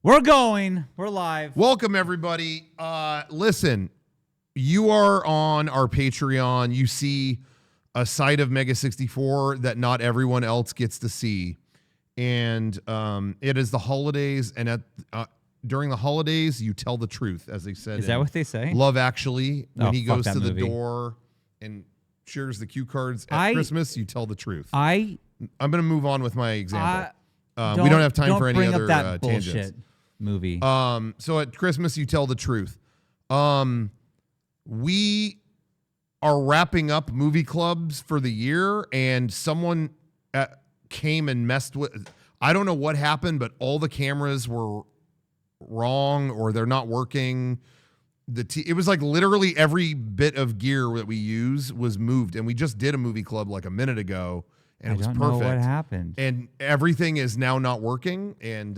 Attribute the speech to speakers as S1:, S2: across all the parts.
S1: We're going. We're live.
S2: Welcome, everybody. Listen, you are on our Patreon. You see a side of Mega64 that not everyone else gets to see. And it is the holidays. And during the holidays, you tell the truth, as they said.
S1: Is that what they say?
S2: Love Actually, when he goes to the
S1: movie.
S2: door and shares the cue cards at Christmas, you tell the truth. I'm going to move on with my example. We don't have time for any other
S1: that
S2: tangents.
S1: bullshit movie.
S2: So at Christmas, you tell the truth. We are wrapping up movie clubs for the year, and someone came and messed with. I don't know what happened, but all the cameras were wrong or they're not working. It was like literally every bit of gear that we use was moved, and we just did a movie club like a minute ago. And it was perfect. I don't know what
S1: happened.
S2: And everything is now not working. And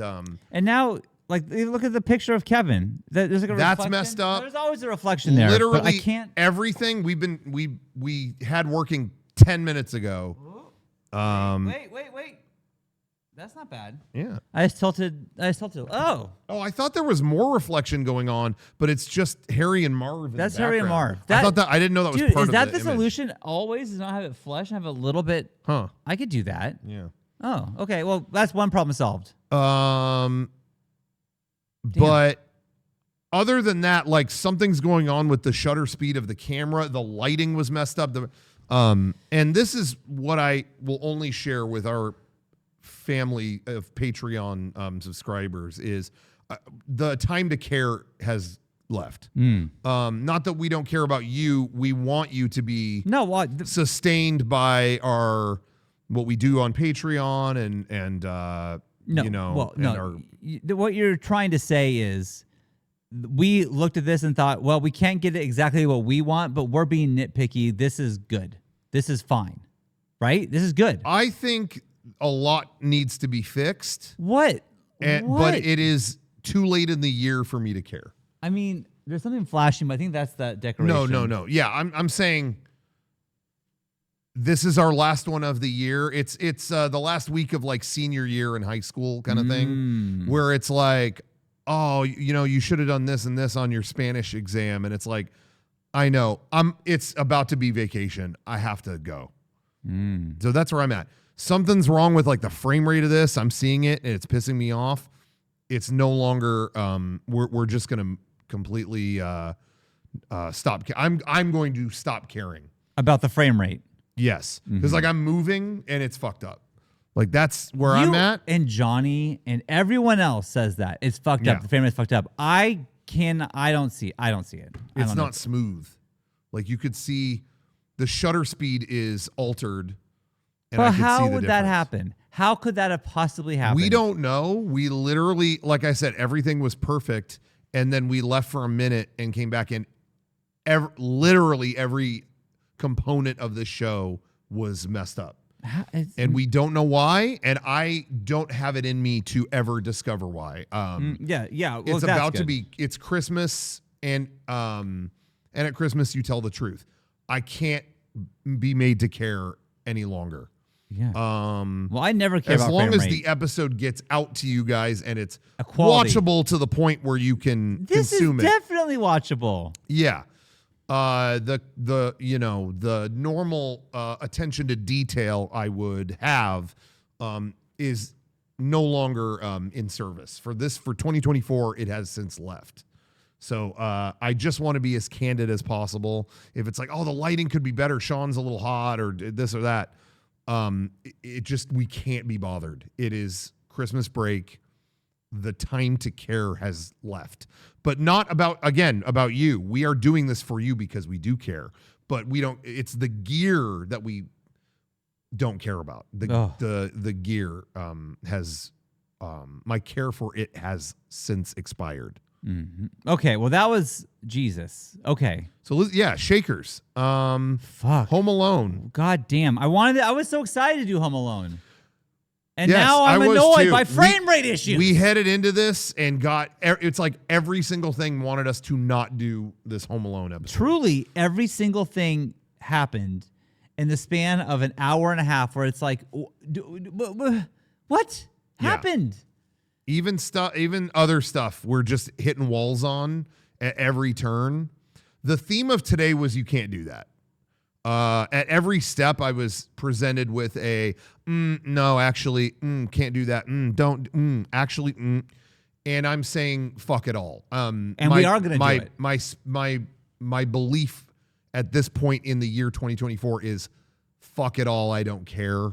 S1: now, like, look at the picture of Kevin. There's like a
S2: that's
S1: reflection.
S2: messed up.
S1: There's always a reflection there.
S2: Literally,
S1: but I can't.
S2: Everything we had working 10 minutes ago.
S1: Wait. That's not bad.
S2: Yeah.
S1: I just tilted. Oh,
S2: I thought there was more reflection going on, but it's just Harry and Marv.
S1: That's Harry and Marv.
S2: I thought that. I didn't know that was part of the
S1: Is that the
S2: image.
S1: solution always? Is not have it flush and have a little bit?
S2: Huh.
S1: I could do that.
S2: Yeah.
S1: Oh, okay. Well, that's one problem solved.
S2: But other than that, like, something's going on with the shutter speed of the camera. The lighting was messed up. And this is what I will only share with our family of Patreon subscribers is the time to care has left. Not that we don't care about you. We want you to be sustained by what we do on Patreon
S1: what you're trying to say is we looked at this and thought, well, we can't get it exactly what we want, but we're being nitpicky. This is good. This is fine. Right? This is good.
S2: I think a lot needs to be fixed.
S1: What?
S2: But it is too late in the year for me to care.
S1: I mean, there's something flashing, but I think that's that decoration.
S2: No. Yeah, I'm saying this is our last one of the year. It's the last week of like senior year in high school kind of thing, where it's like, oh, you should have done this and this on your Spanish exam, and it's like, I know, it's about to be vacation. I have to go. So that's where I'm at. Something's wrong with like the frame rate of this. I'm seeing it and it's pissing me off. It's no longer. We're just gonna completely stop. I'm going to stop caring
S1: about the frame rate.
S2: Yes, because like I'm moving and it's fucked up. Like that's where I'm at.
S1: And Johnny and everyone else says that it's fucked up. The frame rate's fucked up. I don't see it.
S2: It's not smooth. Like you could see the shutter speed is altered.
S1: But how would that happen? How could that have possibly happened?
S2: We don't know. We literally, like I said, everything was perfect. And then we left for a minute and came back in. Literally every component of the show was messed up. And we don't know why. And I don't have it in me to ever discover why.
S1: Yeah. Well,
S2: it's about to be, it's Christmas. And at Christmas, you tell the truth. I can't be made to care any longer.
S1: Yeah. Well, I never care about
S2: as long
S1: frame
S2: as
S1: rate.
S2: the episode gets out to you guys and it's
S1: watchable
S2: to the point where you can
S1: this
S2: consume
S1: is definitely watchable.
S2: Yeah. The normal attention to detail I would have is no longer in service. For 2024, it has since left. So I just want to be as candid as possible. If it's like, oh, the lighting could be better, Sean's a little hot, or this or that, we can't be bothered. It is Christmas break. The time to care has left. But not about you. We are doing this for you because we do care. But we don't. It's the gear that we don't care about. The gear has my care for it has since expired.
S1: Mm-hmm. Okay, well that was Jesus. Okay,
S2: so yeah, Shakers.
S1: Fuck.
S2: Home Alone.
S1: God damn, I was so excited to do Home Alone, and now I'm annoyed by frame rate issues.
S2: We headed into this and it's like every single thing wanted us to not do this Home Alone episode.
S1: Truly, every single thing happened in the span of an hour and a half, where it's like, what happened?
S2: even other stuff we're just hitting walls on at every turn. The theme of today was you can't do that. At every step, I was presented with no, actually, can't do that. Don't, actually, and I'm saying fuck it all.
S1: And we are going to do it.
S2: My belief at this point in the year 2024 is fuck it all. I don't care.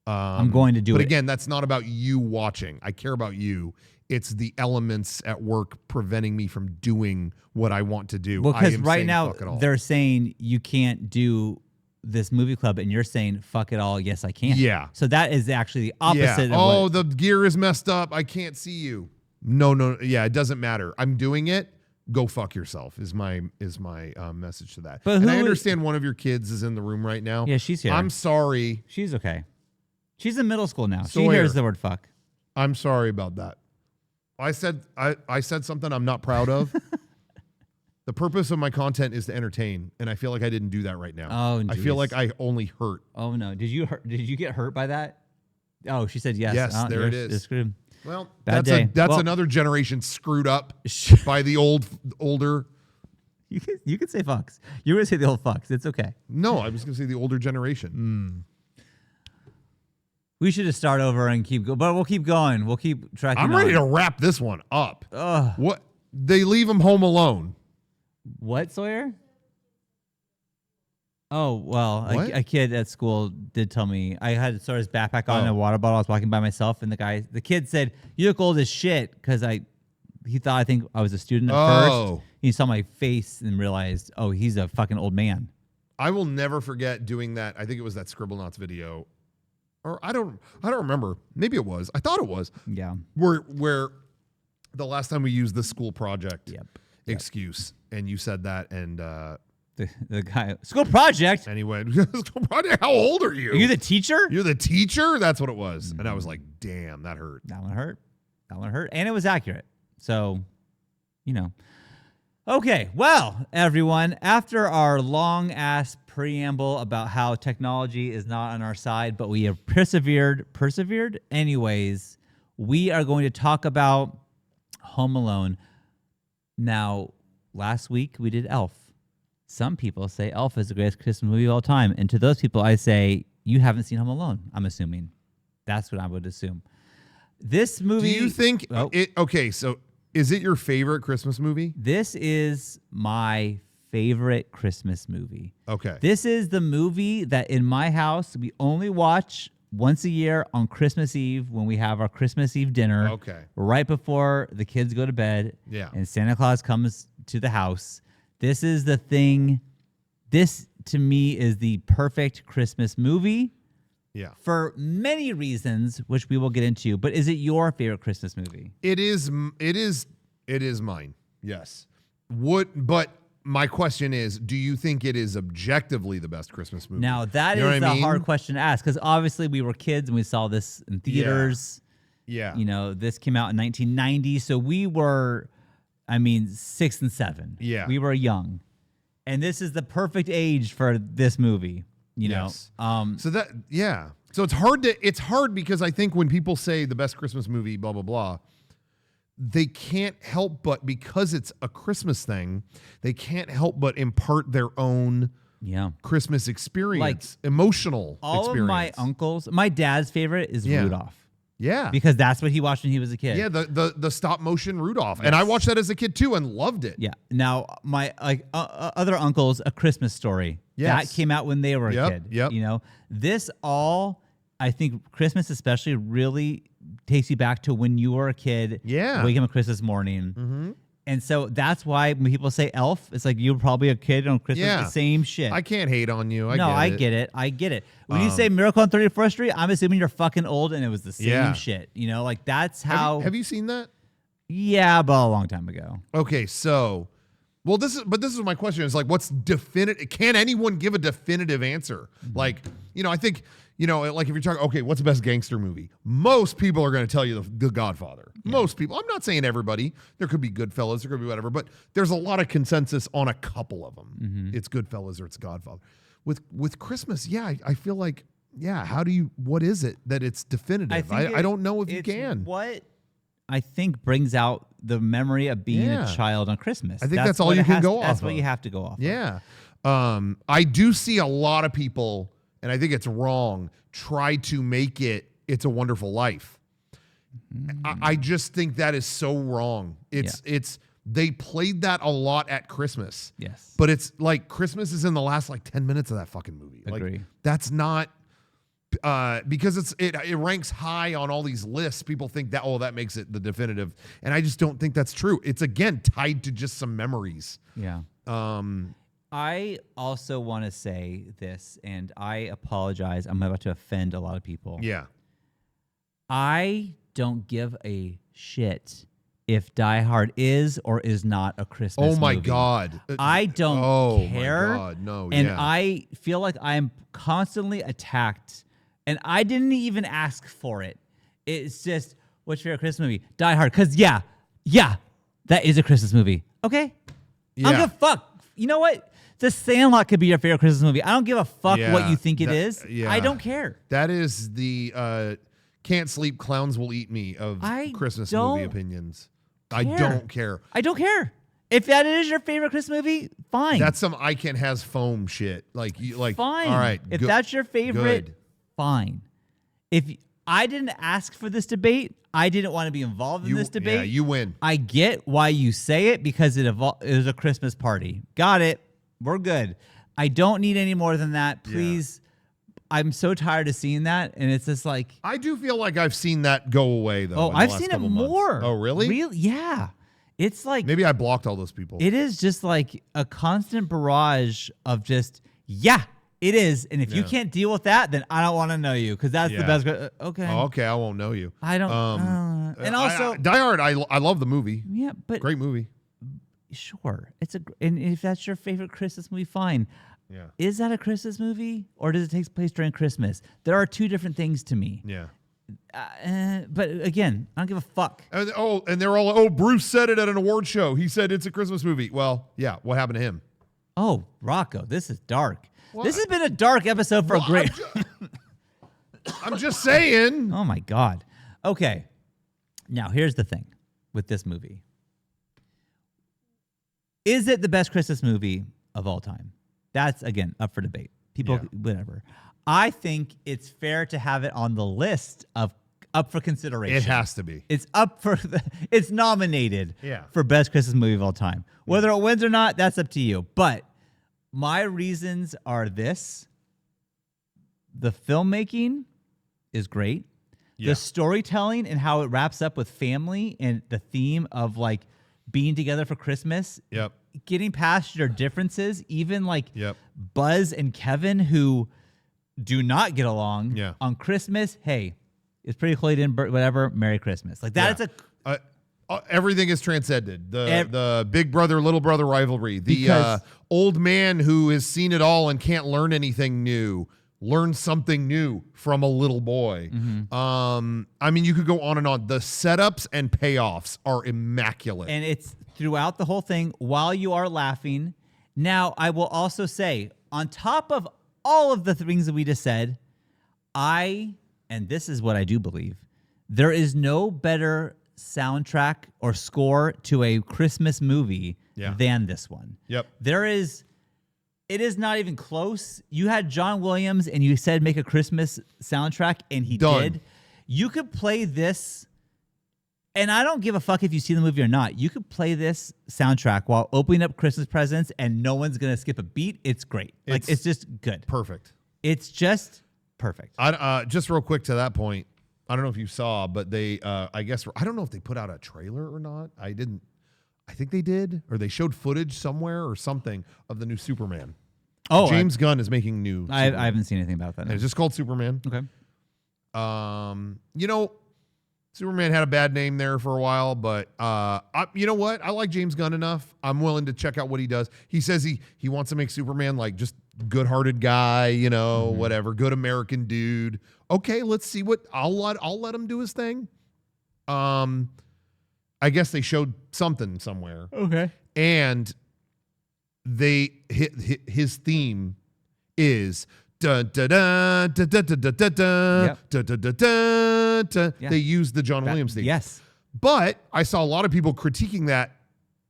S1: I'm going to do it.
S2: But again, that's not about you watching. I care about you. It's the elements at work preventing me from doing what I want to do.
S1: Because right now they're saying you can't do this movie club, and you're saying fuck it all. Yes, I can.
S2: Yeah.
S1: So that is actually the opposite.
S2: Yeah. Oh, the gear is messed up. I can't see you. No. Yeah, it doesn't matter. I'm doing it. Go fuck yourself is my message to that.
S1: But
S2: and I understand one of your kids is in the room right now.
S1: Yeah, she's here.
S2: I'm sorry.
S1: She's okay. She's in middle school now.
S2: Sawyer.
S1: She hears the word fuck.
S2: I'm sorry about that. I said something I'm not proud of. The purpose of my content is to entertain, and I feel like I didn't do that right now.
S1: Oh,
S2: I feel like I only hurt.
S1: Oh no! Did you get hurt by that? Oh, she said yes.
S2: Yes, there it is.
S1: You're screwed.
S2: Well,
S1: Bad
S2: that's
S1: day.
S2: another generation screwed up by the older.
S1: You can say fucks. You were gonna say the old fucks. It's okay.
S2: No, I was gonna say the older generation.
S1: We should just start over and keep going, but we'll keep going. We'll keep tracking.
S2: I'm ready to wrap this one up. What? They leave him home alone.
S1: What, Sawyer? Oh, well, a kid at school did tell me I had to throw his backpack on and a water bottle. I was walking by myself, and the kid said, "You look old as shit," because he thought I think I was a student at first. He saw my face and realized, oh, he's a fucking old man.
S2: I will never forget doing that. I think it was that Scribble Knots video. Or I don't remember. Maybe it was. I thought it was.
S1: Yeah.
S2: Where the last time we used the school project excuse, and you said that, and
S1: the guy school project.
S2: And he went, school project. How old are you?
S1: Are you the teacher?
S2: You're the teacher. That's what it was. And I was like, damn, that hurt.
S1: That one hurt, and it was accurate. So, Okay, well, everyone, after our long-ass preamble about how technology is not on our side, but we have persevered anyways, we are going to talk about Home Alone. Now, last week we did Elf. Some people say Elf is the greatest Christmas movie of all time, and to those people I say, you haven't seen Home Alone, I'm assuming. That's what I would assume. This movie...
S2: Do you think... Okay, so... Is it your favorite Christmas movie?
S1: This is my favorite Christmas movie.
S2: Okay.
S1: This is the movie that in my house we only watch once a year on Christmas Eve when we have our Christmas Eve dinner.
S2: Okay.
S1: Right before the kids go to bed.
S2: Yeah.
S1: And Santa Claus comes to the house. This is the thing. This, to me, is the perfect Christmas movie.
S2: Yeah.
S1: For many reasons, which we will get into. But is it your favorite Christmas movie?
S2: It is mine. Yes. But my question is, do you think it is objectively the best Christmas movie?
S1: Now, that is a hard question to ask, because obviously we were kids and we saw this in theaters.
S2: Yeah.
S1: This came out in 1990. So we were, 6 and 7.
S2: Yeah.
S1: We were young. And this is the perfect age for this movie.
S2: Yes. So it's hard because I think when people say the best Christmas movie, blah, blah, blah, they can't help but, because it's a Christmas thing, they can't help but impart their own Christmas experience, emotional
S1: all
S2: experience.
S1: Of my uncles, my dad's favorite is Rudolph.
S2: Yeah.
S1: Because that's what he watched when he was a kid.
S2: Yeah, the stop motion Rudolph. Yes. And I watched that as a kid too and loved it.
S1: Yeah. Now, my other uncles, A Christmas Story.
S2: Yes.
S1: That came out when they were a kid.
S2: Yep.
S1: This all, I think Christmas especially really takes you back to when you were a kid.
S2: Yeah.
S1: Waking up Christmas morning. Mm-hmm. And so that's why when people say Elf, it's like you were probably a kid on Christmas. The same shit.
S2: I can't hate on you. I
S1: get it. When you say Miracle on 34th Street, I'm assuming you're fucking old and it was the same shit. That's how.
S2: Have you seen that?
S1: Yeah, but a long time ago.
S2: Okay, so, well, this is my question. Is like, what's definitive? Can anyone give a definitive answer? Mm-hmm. Like, I think. Like if you're talking, okay, what's the best gangster movie? Most people are going to tell you the Godfather. Yeah. Most people. I'm not saying everybody. There could be Goodfellas. There could be whatever. But there's a lot of consensus on a couple of them. Mm-hmm. It's Goodfellas or it's Godfather. With Christmas, I feel like, what is it that it's definitive? I don't know if you can.
S1: What I think brings out the memory of being a child on Christmas.
S2: I think that's all you can go off
S1: That's what
S2: of.
S1: you have to go off of.
S2: Yeah. I do see a lot of people, and I think it's wrong, try to make it It's a Wonderful Life. I just think that is so wrong. It's they played that a lot at Christmas.
S1: Yes.
S2: But it's like Christmas is in the last like 10 minutes of that fucking movie.
S1: Agree.
S2: Like that's not because it ranks high on all these lists. People think that that makes it the definitive, and I just don't think that's true. It's again tied to just some memories.
S1: Yeah. I also want to say this, and I apologize. I'm about to offend a lot of people.
S2: Yeah.
S1: I don't give a shit if Die Hard is or is not a Christmas movie.
S2: Oh my God.
S1: I don't care.
S2: Oh my God. No.
S1: And
S2: yeah.
S1: I feel like I'm constantly attacked, and I didn't even ask for it. It's just, what's your favorite Christmas movie? Die Hard. Because, yeah, that is a Christmas movie. Okay?
S2: Yeah.
S1: I don't give a fuck. You know what? The Sandlot could be your favorite Christmas movie. I don't give a fuck what you think it is.
S2: Yeah.
S1: I don't care.
S2: That is the Can't Sleep, Clowns Will Eat Me of Christmas movie opinions. I don't care.
S1: I don't care. If that is your favorite Christmas movie, fine.
S2: That's some I Can Has Foam shit. Fine. All right.
S1: If that's your favorite, fine. If I didn't ask for this debate, I didn't want to be involved in this debate.
S2: Yeah, you win.
S1: I get why you say it because it was a Christmas party. Got it. We're good. I don't need any more than that. Please. I'm so tired of seeing that, and it's just like
S2: I do feel like I've seen that go away though.
S1: Oh, I've seen it more.
S2: Months. Oh, really?
S1: Really? Yeah. It's like
S2: maybe I blocked all those people.
S1: It is just like a constant barrage of just it is. And if you can't deal with that, then I don't want to know you because that's the best. Okay.
S2: Oh, okay, I won't know you.
S1: I don't. And also,
S2: Die Hard. I love the movie.
S1: Yeah, but
S2: great movie.
S1: Sure, and if that's your favorite Christmas movie, fine.
S2: Yeah.
S1: Is that a Christmas movie or does it take place during Christmas? There are two different things to me.
S2: Yeah.
S1: But again, I don't give a fuck.
S2: And they're all, Bruce said it at an award show. He said it's a Christmas movie. Well, yeah. What happened to him?
S1: Oh, Rocco, this is dark.
S2: What?
S1: This has been a dark episode for a great.
S2: I'm just saying.
S1: Oh my God. Okay. Now here's the thing with this movie. Is it the best Christmas movie of all time? That's, again, up for debate. People, whatever. I think it's fair to have it on the list of up for consideration.
S2: It has to be.
S1: It's up for, it's nominated for best Christmas movie of all time. Whether it wins or not, that's up to you. But my reasons are this. The filmmaking is great. Yeah. The storytelling and how it wraps up with family and the theme of like being together for Christmas.
S2: Yep.
S1: Getting past your differences, even like Buzz and Kevin, who do not get along on Christmas. Hey, it's pretty close in whatever. Merry Christmas. Like that is
S2: everything is transcended. The big brother, little brother rivalry. The old man who has seen it all and can't learn anything new. Learn something new from a little boy. Mm-hmm. I mean, you could go on and on. The setups and payoffs are immaculate.
S1: And it's throughout the whole thing while you are laughing. Now, I will also say, on top of all of the things that we just said, and this is what I do believe, there is no better soundtrack or score to a Christmas movie than this one.
S2: Yep.
S1: It is not even close. You had John Williams and you said make a Christmas soundtrack and he did. You could play this, and I don't give a fuck if you see the movie or not. You could play this soundtrack while opening up Christmas presents and no one's going to skip a beat. It's great. It's just good.
S2: Perfect.
S1: It's just perfect.
S2: Just real quick to that point, I don't know if you saw, but they, I don't know if they put out a trailer or not. I think they did, or they showed footage somewhere or something of the new Superman. Oh, James Gunn is making new.
S1: I haven't seen anything about that.
S2: It's just called Superman.
S1: Okay.
S2: Superman had a bad name there for a while, but you know what? I like James Gunn enough. I'm willing to check out what he does. He says he wants to make Superman like just good-hearted guy, whatever, good American dude. Okay, let's see what I'll let him do his thing. I guess they showed something somewhere.
S1: Okay.
S2: And his theme is dun dun dun dun dun dun dun dun dun dun dun. They use the John Williams theme.
S1: Yes.
S2: But I saw a lot of people critiquing that,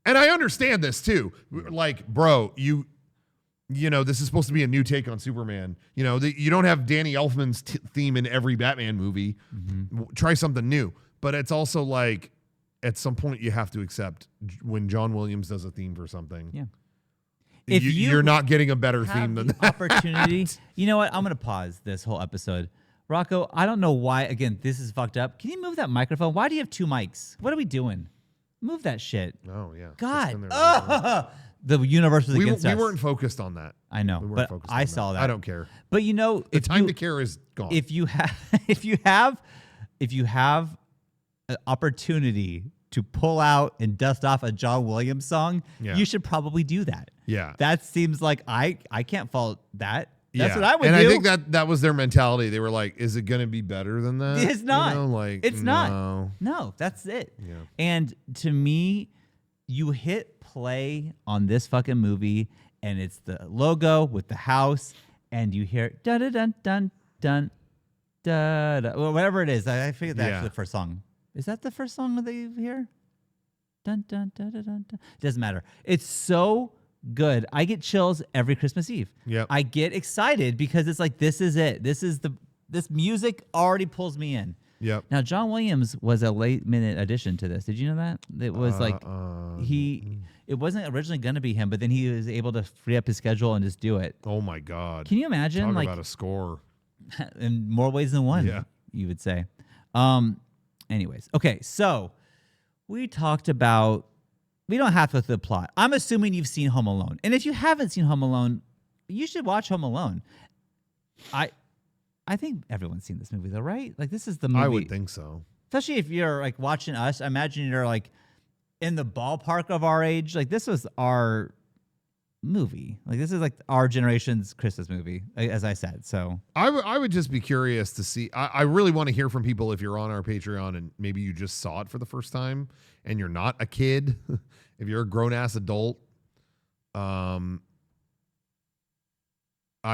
S2: and I understand this too. Like, bro, you know, this is supposed to be a new take on Superman. You know, you don't have Danny Elfman's theme in every Batman movie. Try something new. But it's also like, at some point, you have to accept when John Williams does a theme for something.
S1: Yeah.
S2: If you're not getting a better theme than that.
S1: Opportunity. You know what? I'm going to pause this whole episode. Rocco, I don't know why. Again, this is fucked up. Can you move that microphone? Why do you have 2 mics? What are we doing? Move that shit.
S2: Oh, yeah.
S1: God. The universe was against us.
S2: We weren't focused on that.
S1: I know, but I saw that.
S2: I don't care.
S1: But you know,
S2: the time to care is gone.
S1: If you have an opportunity to pull out and dust off a John Williams song, you should probably do that.
S2: Yeah.
S1: That seems like I can't fault that. That's what I would
S2: do.
S1: And
S2: I think that was their mentality. They were like, is it going to be better than that?
S1: It's not.
S2: You know, like,
S1: it's not. No, that's it.
S2: Yeah.
S1: And to me, you hit play on this fucking movie and it's the logo with the house and you hear dun dun dun dun dun da, da, or whatever it is. I figured that's the first song. Is that the first song that you hear? Dun dun dun dun dun. Dun. Doesn't matter. It's so good. I get chills every Christmas Eve.
S2: Yep.
S1: I get excited because it's like this is it. This music already pulls me in.
S2: Yep.
S1: Now John Williams was a late minute addition to this. Did you know that? It was it wasn't originally going to be him, but then he was able to free up his schedule and just do it.
S2: Oh my God.
S1: Can you imagine?
S2: Talk about a score.
S1: In more ways than one, you would say. Anyways, okay, so we talked about, we don't have to go through the plot. I'm assuming you've seen Home Alone. And if you haven't seen Home Alone, you should watch Home Alone. I think everyone's seen this movie though, right? Like this is the movie.
S2: I would think so.
S1: Especially if you're like watching us. I imagine you're like in the ballpark of our age. Like this was our movie. Like this is like our generation's Christmas movie, as I said. So
S2: I would just be curious to see. I really want to hear from people if you're on our Patreon and maybe you just saw it for the first time and you're not a kid. If you're a grown ass adult, I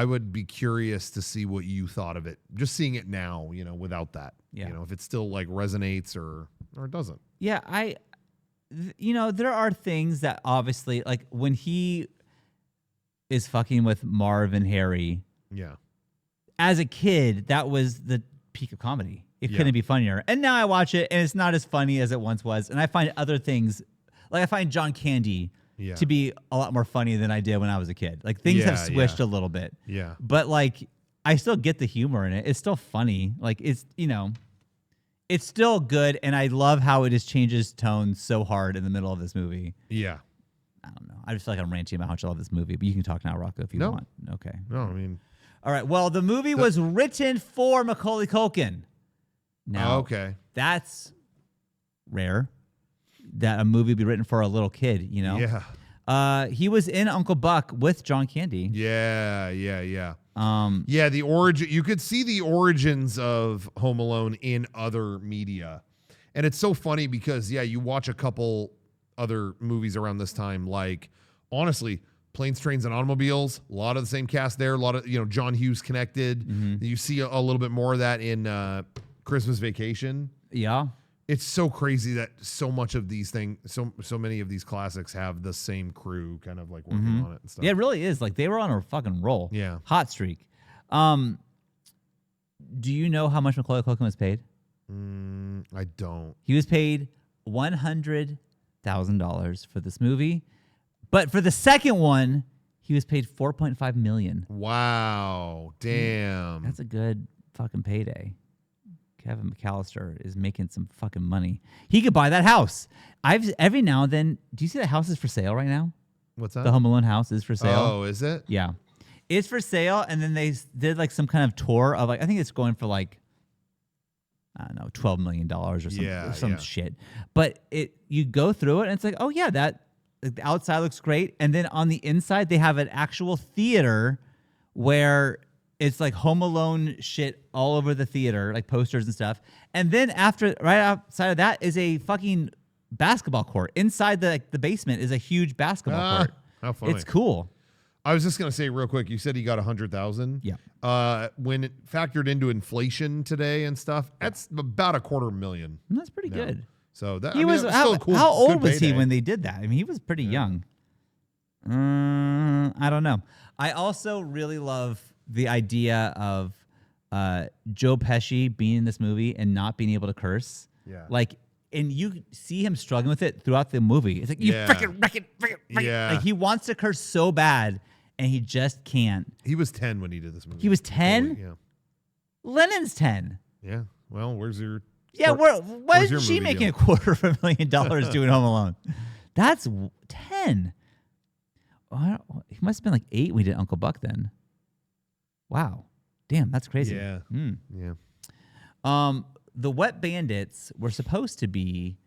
S2: would be curious to see what you thought of it. Just seeing it now, you know, without that, you know, if it still like resonates or it doesn't.
S1: Yeah, you know, there are things that obviously, like when he is fucking with Marv and Harry.
S2: Yeah.
S1: As a kid, that was the peak of comedy. It couldn't be funnier. And now I watch it and it's not as funny as it once was. And I find other things, like I find John Candy to be a lot more funny than I did when I was a kid. Like things have switched a little bit.
S2: Yeah.
S1: But like I still get the humor in it. It's still funny. Like it's, you know, it's still good. And I love how it just changes tone so hard in the middle of this movie.
S2: Yeah.
S1: I don't know. I just feel like I'm ranting about how much I love this movie, but you can talk now, Rocco, if you want. Okay.
S2: No, I mean.
S1: All right. Well, the movie was written for Macaulay Culkin. Now, that's rare that a movie be written for a little kid, you know?
S2: Yeah.
S1: He was in Uncle Buck with John Candy.
S2: Yeah. The origin, you could see the origins of Home Alone in other media. And it's so funny because, you watch a couple other movies around this time, like, honestly, Planes, Trains, and Automobiles, a lot of the same cast there, a lot of, John Hughes connected. Mm-hmm. You see a little bit more of that in Christmas Vacation.
S1: Yeah.
S2: It's so crazy that so much of these things, so many of these classics have the same crew kind of like working on it and stuff.
S1: Yeah, it really is. Like they were on a fucking roll.
S2: Yeah.
S1: Hot streak. Do you know how much Macaulay Culkin was paid?
S2: I don't.
S1: He was paid $100,000 for this movie. But for the second one, he was paid $4.5 million.
S2: Wow. Damn.
S1: That's a good fucking payday. Kevin McAllister is making some fucking money. He could buy that house. Every now and then, do you see that house is for sale right now?
S2: What's that?
S1: The Home Alone house is for sale.
S2: Oh, is it?
S1: Yeah. It's for sale, and then they did like some kind of tour of like, I think it's going for like, I don't know, $12 million or some shit. But you go through it and it's like, oh yeah, that like, the outside looks great. And then on the inside, they have an actual theater where it's like Home Alone shit all over the theater, like posters and stuff. And then right outside of that is a fucking basketball court. Inside the basement is a huge basketball court.
S2: How funny.
S1: It's cool.
S2: I was just going to say real quick, you said he got 100,000.
S1: Yeah.
S2: When it factored into inflation today and stuff, that's about $250,000.
S1: That's pretty good.
S2: So that
S1: He was
S2: that still a cool,
S1: how old
S2: good
S1: was he
S2: payday.
S1: when they did that? I mean, he was pretty young. I don't know. I also really love the idea of Joe Pesci being in this movie and not being able to curse.
S2: Yeah.
S1: Like, and you see him struggling with it throughout the movie. It's like, you
S2: Yeah.
S1: frickin'.
S2: Yeah.
S1: Like, he wants to curse so bad, and he just can't.
S2: He was 10 when he did this movie.
S1: He was 10?
S2: Yeah.
S1: Lennon's 10.
S2: Yeah. Well, where's your...
S1: Yeah, why
S2: where's your
S1: is she
S2: movie
S1: making
S2: deal?
S1: $250,000 doing Home Alone? That's 10. Oh, he must have been like 8 when we did Uncle Buck then. Wow. Damn, that's crazy.
S2: Yeah. Yeah.
S1: The Wet Bandits were supposed to be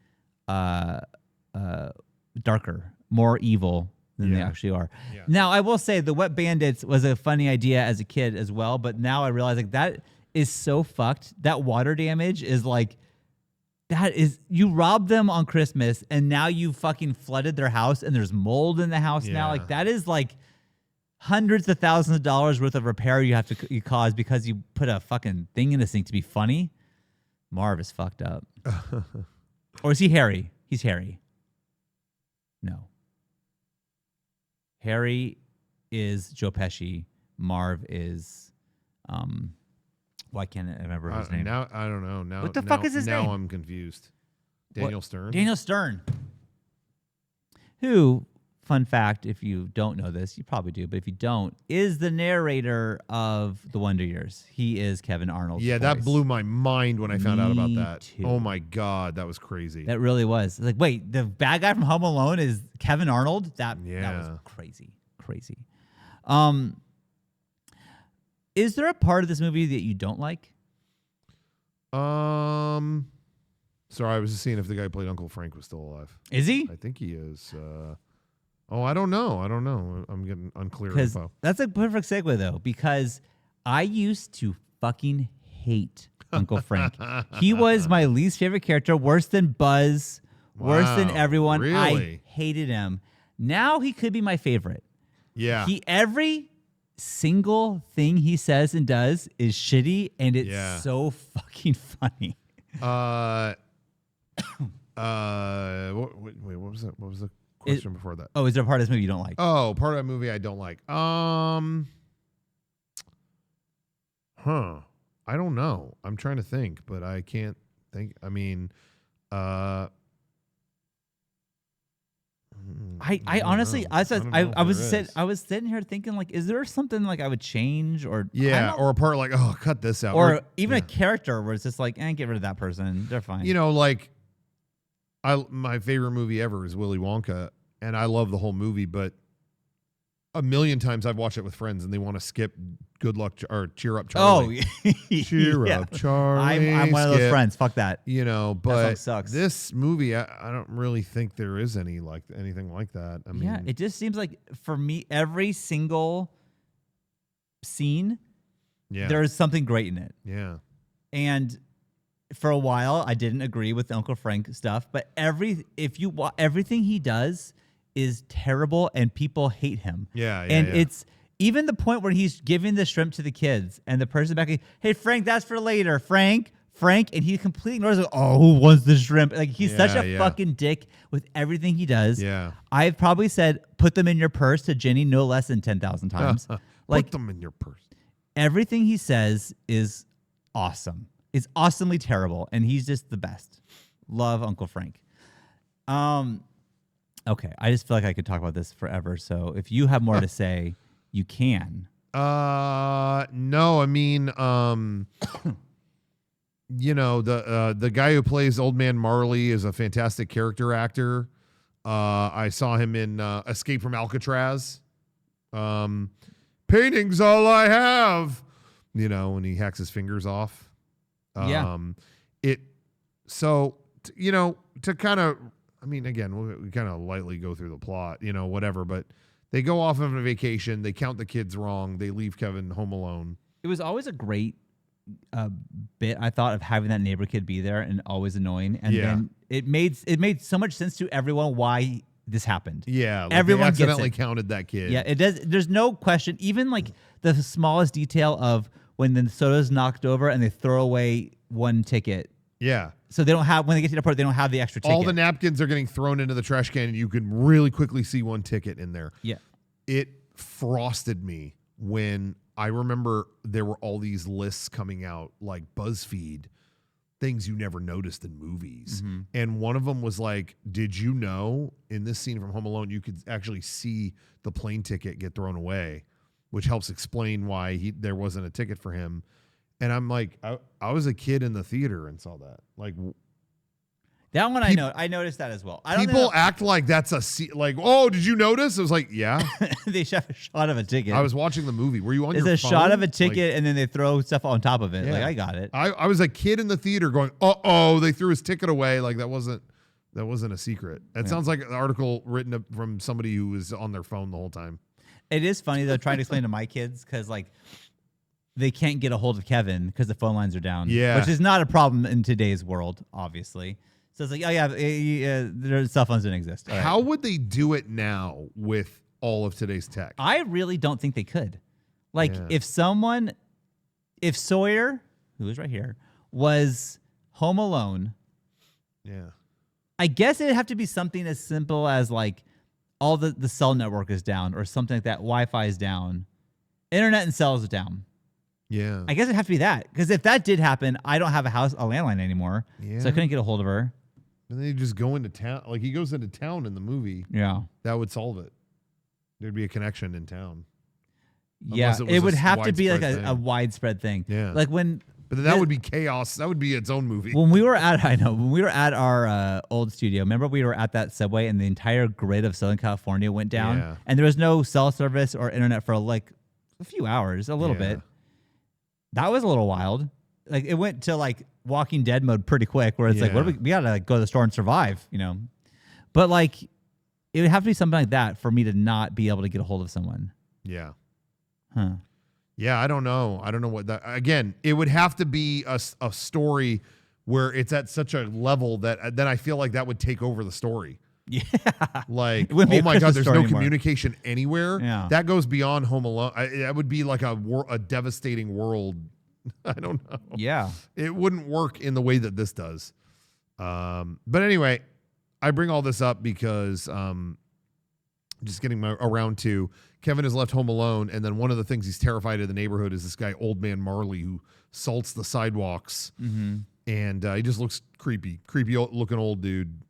S1: darker, more evil than they
S2: Yeah.
S1: actually are.
S2: Yeah.
S1: Now, I will say the Wet Bandits was a funny idea as a kid as well, but now I realize like that is so fucked. That water damage is like, that is, you robbed them on Christmas and now you fucking flooded their house and there's mold in the house now.
S2: Yeah.
S1: Like that is like hundreds of thousands of dollars worth of repair you have to cause because you put a fucking thing in the sink to be funny. Marv is fucked up. Or is he Harry? He's Harry. No. Harry is Joe Pesci. Marv is, why can't I remember his name?
S2: Now I don't know. Now
S1: What the fuck is his
S2: now
S1: name?
S2: I'm confused. Daniel Stern.
S1: Daniel Stern. Who, fun fact, if you don't know this, you probably do, but if you don't, is the narrator of The Wonder Years. He is Kevin Arnold's
S2: Yeah, that
S1: voice.
S2: blew my mind when I found out about
S1: Me
S2: that.
S1: too.
S2: Oh my god, that was crazy.
S1: That really was. Like, wait, the bad guy from Home Alone is Kevin Arnold? That was
S2: Yeah.
S1: crazy. Crazy. Is there a part of this movie that you don't like?
S2: Sorry, I was just seeing if the guy who played Uncle Frank was still alive.
S1: Is he?
S2: I think he is. I don't know. I'm getting unclear
S1: Because
S2: info.
S1: that's a perfect segue, though, because I used to fucking hate Uncle Frank. He was my least favorite character, worse than Buzz, worse than
S2: Wow,
S1: everyone.
S2: really?
S1: I hated him. Now he could be my favorite.
S2: Yeah.
S1: Every single thing he says and does is shitty, and it's
S2: Yeah.
S1: so fucking funny.
S2: Wait, what was that? What was the question before that?
S1: Oh, is there a part of this movie you don't like?
S2: Oh, part of that movie I don't like. I don't know. I'm trying to think, but I can't think. I mean,
S1: I
S2: don't
S1: honestly,
S2: know.
S1: I
S2: don't know if there
S1: was sitting here thinking like, is there something like I would change or
S2: yeah, or a part like, oh, cut this out,
S1: or even a character where it's just like, get rid of that person, they're fine.
S2: you know, like my favorite movie ever is Willy Wonka, and I love the whole movie, but a million times I've watched it with friends, and they want to skip "Good Luck" or "Cheer Up, Charlie."
S1: Oh,
S2: cheer
S1: yeah.
S2: up, Charlie.
S1: I'm one of those
S2: skip.
S1: friends. Fuck that.
S2: You know,
S1: song
S2: but
S1: sucks.
S2: this movie, I don't really think there is anything like that. I mean,
S1: Yeah, it just seems like for me, every single scene,
S2: yeah,
S1: there's something great in it.
S2: yeah,
S1: And for a while, I didn't agree with the Uncle Frank stuff, but everything he does is terrible, and people hate him.
S2: yeah,
S1: and
S2: yeah.
S1: it's even the point where he's giving the shrimp to the kids, and the person back, hey Frank, that's for later, Frank, and he completely ignores it. Oh, who wants the shrimp? Like he's such a fucking dick with everything he does.
S2: Yeah.
S1: I've probably said put them in your purse to Jenny no less than 10,000 times. Like
S2: Put them in your purse.
S1: everything he says is awesome. It's awesomely terrible, and he's just the best. Love Uncle Frank. Okay, I just feel like I could talk about this forever. So if you have more to say, you can.
S2: No, I mean, you know, the guy who plays Old Man Marley is a fantastic character actor. I saw him in Escape from Alcatraz. Painting's all I have. You know, when he hacks his fingers off.
S1: Yeah.
S2: You know, to kind of, I mean, again, we kind of lightly go through the plot, you know, whatever, but they go off on a vacation. They count the kids wrong. They leave Kevin home alone.
S1: It was always a great bit, I thought, of having that neighbor kid be there and always annoying. And then it made so much sense to everyone why this happened.
S2: Yeah. Like
S1: Everyone
S2: they
S1: gets
S2: accidentally
S1: it.
S2: counted that kid.
S1: Yeah, it does. There's no question. Even like the smallest detail of when the soda's knocked over and they throw away one ticket
S2: Yeah.
S1: So they don't have, when they get to the airport, they don't have the extra ticket.
S2: All the napkins are getting thrown into the trash can, and you can really quickly see one ticket in there.
S1: Yeah.
S2: It frosted me when I remember there were all these lists coming out, like BuzzFeed, things you never noticed in movies.
S1: Mm-hmm.
S2: And one of them was like, did you know in this scene from Home Alone, you could actually see the plane ticket get thrown away, which helps explain why there wasn't a ticket for him. And I'm like, I was a kid in the theater and saw that. Like,
S1: that one I noticed that as well.
S2: People act like that's like, oh, did you notice? It was like, yeah.
S1: They shot a shot of a ticket.
S2: I was watching the movie. Were you on your phone?
S1: It's a shot of a ticket, and then they throw stuff on top of it.
S2: Yeah.
S1: Like, I got it.
S2: I was a kid in the theater going, uh-oh, they threw his ticket away. Like, that wasn't a secret. That sounds like an article written from somebody who was on their phone the whole time.
S1: It is funny, though, trying to explain to my kids, because, like, they can't get a hold of Kevin because the phone lines are down.
S2: Yeah.
S1: Which is not a problem in today's world, obviously. So it's like, oh, yeah, their cell phones didn't exist. All right.
S2: How would they do it now with all of today's tech?
S1: I really don't think they could. Like,
S2: Yeah.
S1: if Sawyer, who is right here, was home alone,
S2: Yeah.
S1: I guess it'd have to be something as simple as, like, all the cell network is down or something like that. Wi-Fi is down. Internet and cells is down.
S2: Yeah.
S1: I guess it'd have to be that. Because if that did happen, I don't have a landline anymore.
S2: Yeah.
S1: So I couldn't get a hold of her.
S2: And then you just go into town. Like, he goes into town in the movie.
S1: Yeah.
S2: That would solve it. There'd be a connection in town.
S1: Yeah.
S2: Unless it was
S1: It would
S2: a
S1: have to be like
S2: widespread
S1: a widespread thing.
S2: Yeah.
S1: Like when...
S2: But then that would be chaos. That would be its own movie.
S1: When we were at our old studio, remember we were at that subway and the entire grid of Southern California went down?
S2: Yeah.
S1: And there was no cell service or internet for like a few hours, a little
S2: Yeah.
S1: bit. That was a little wild. Like, it went to like Walking Dead mode pretty quick, where it's like,
S2: Yeah.
S1: we gotta like, go to the store and survive, you know? But like, it would have to be something like that for me to not be able to get a hold of someone.
S2: Yeah.
S1: Huh.
S2: Yeah, I don't know. I don't know what that. Again, it would have to be a story where it's at such a level that then I feel like that would take over the story.
S1: Yeah.
S2: Like,
S1: wouldn't be
S2: oh
S1: a
S2: my
S1: Christmas
S2: God, there's
S1: story
S2: no
S1: anymore.
S2: communication anywhere.
S1: Yeah.
S2: That goes beyond Home Alone. That would be like a devastating world. I don't know.
S1: Yeah.
S2: It wouldn't work in the way that this does. But anyway, I bring all this up because just getting around to Kevin is left home alone, and then one of the things he's terrified of the neighborhood is this guy, Old Man Marley, who salts the sidewalks, and he just looks creepy looking old dude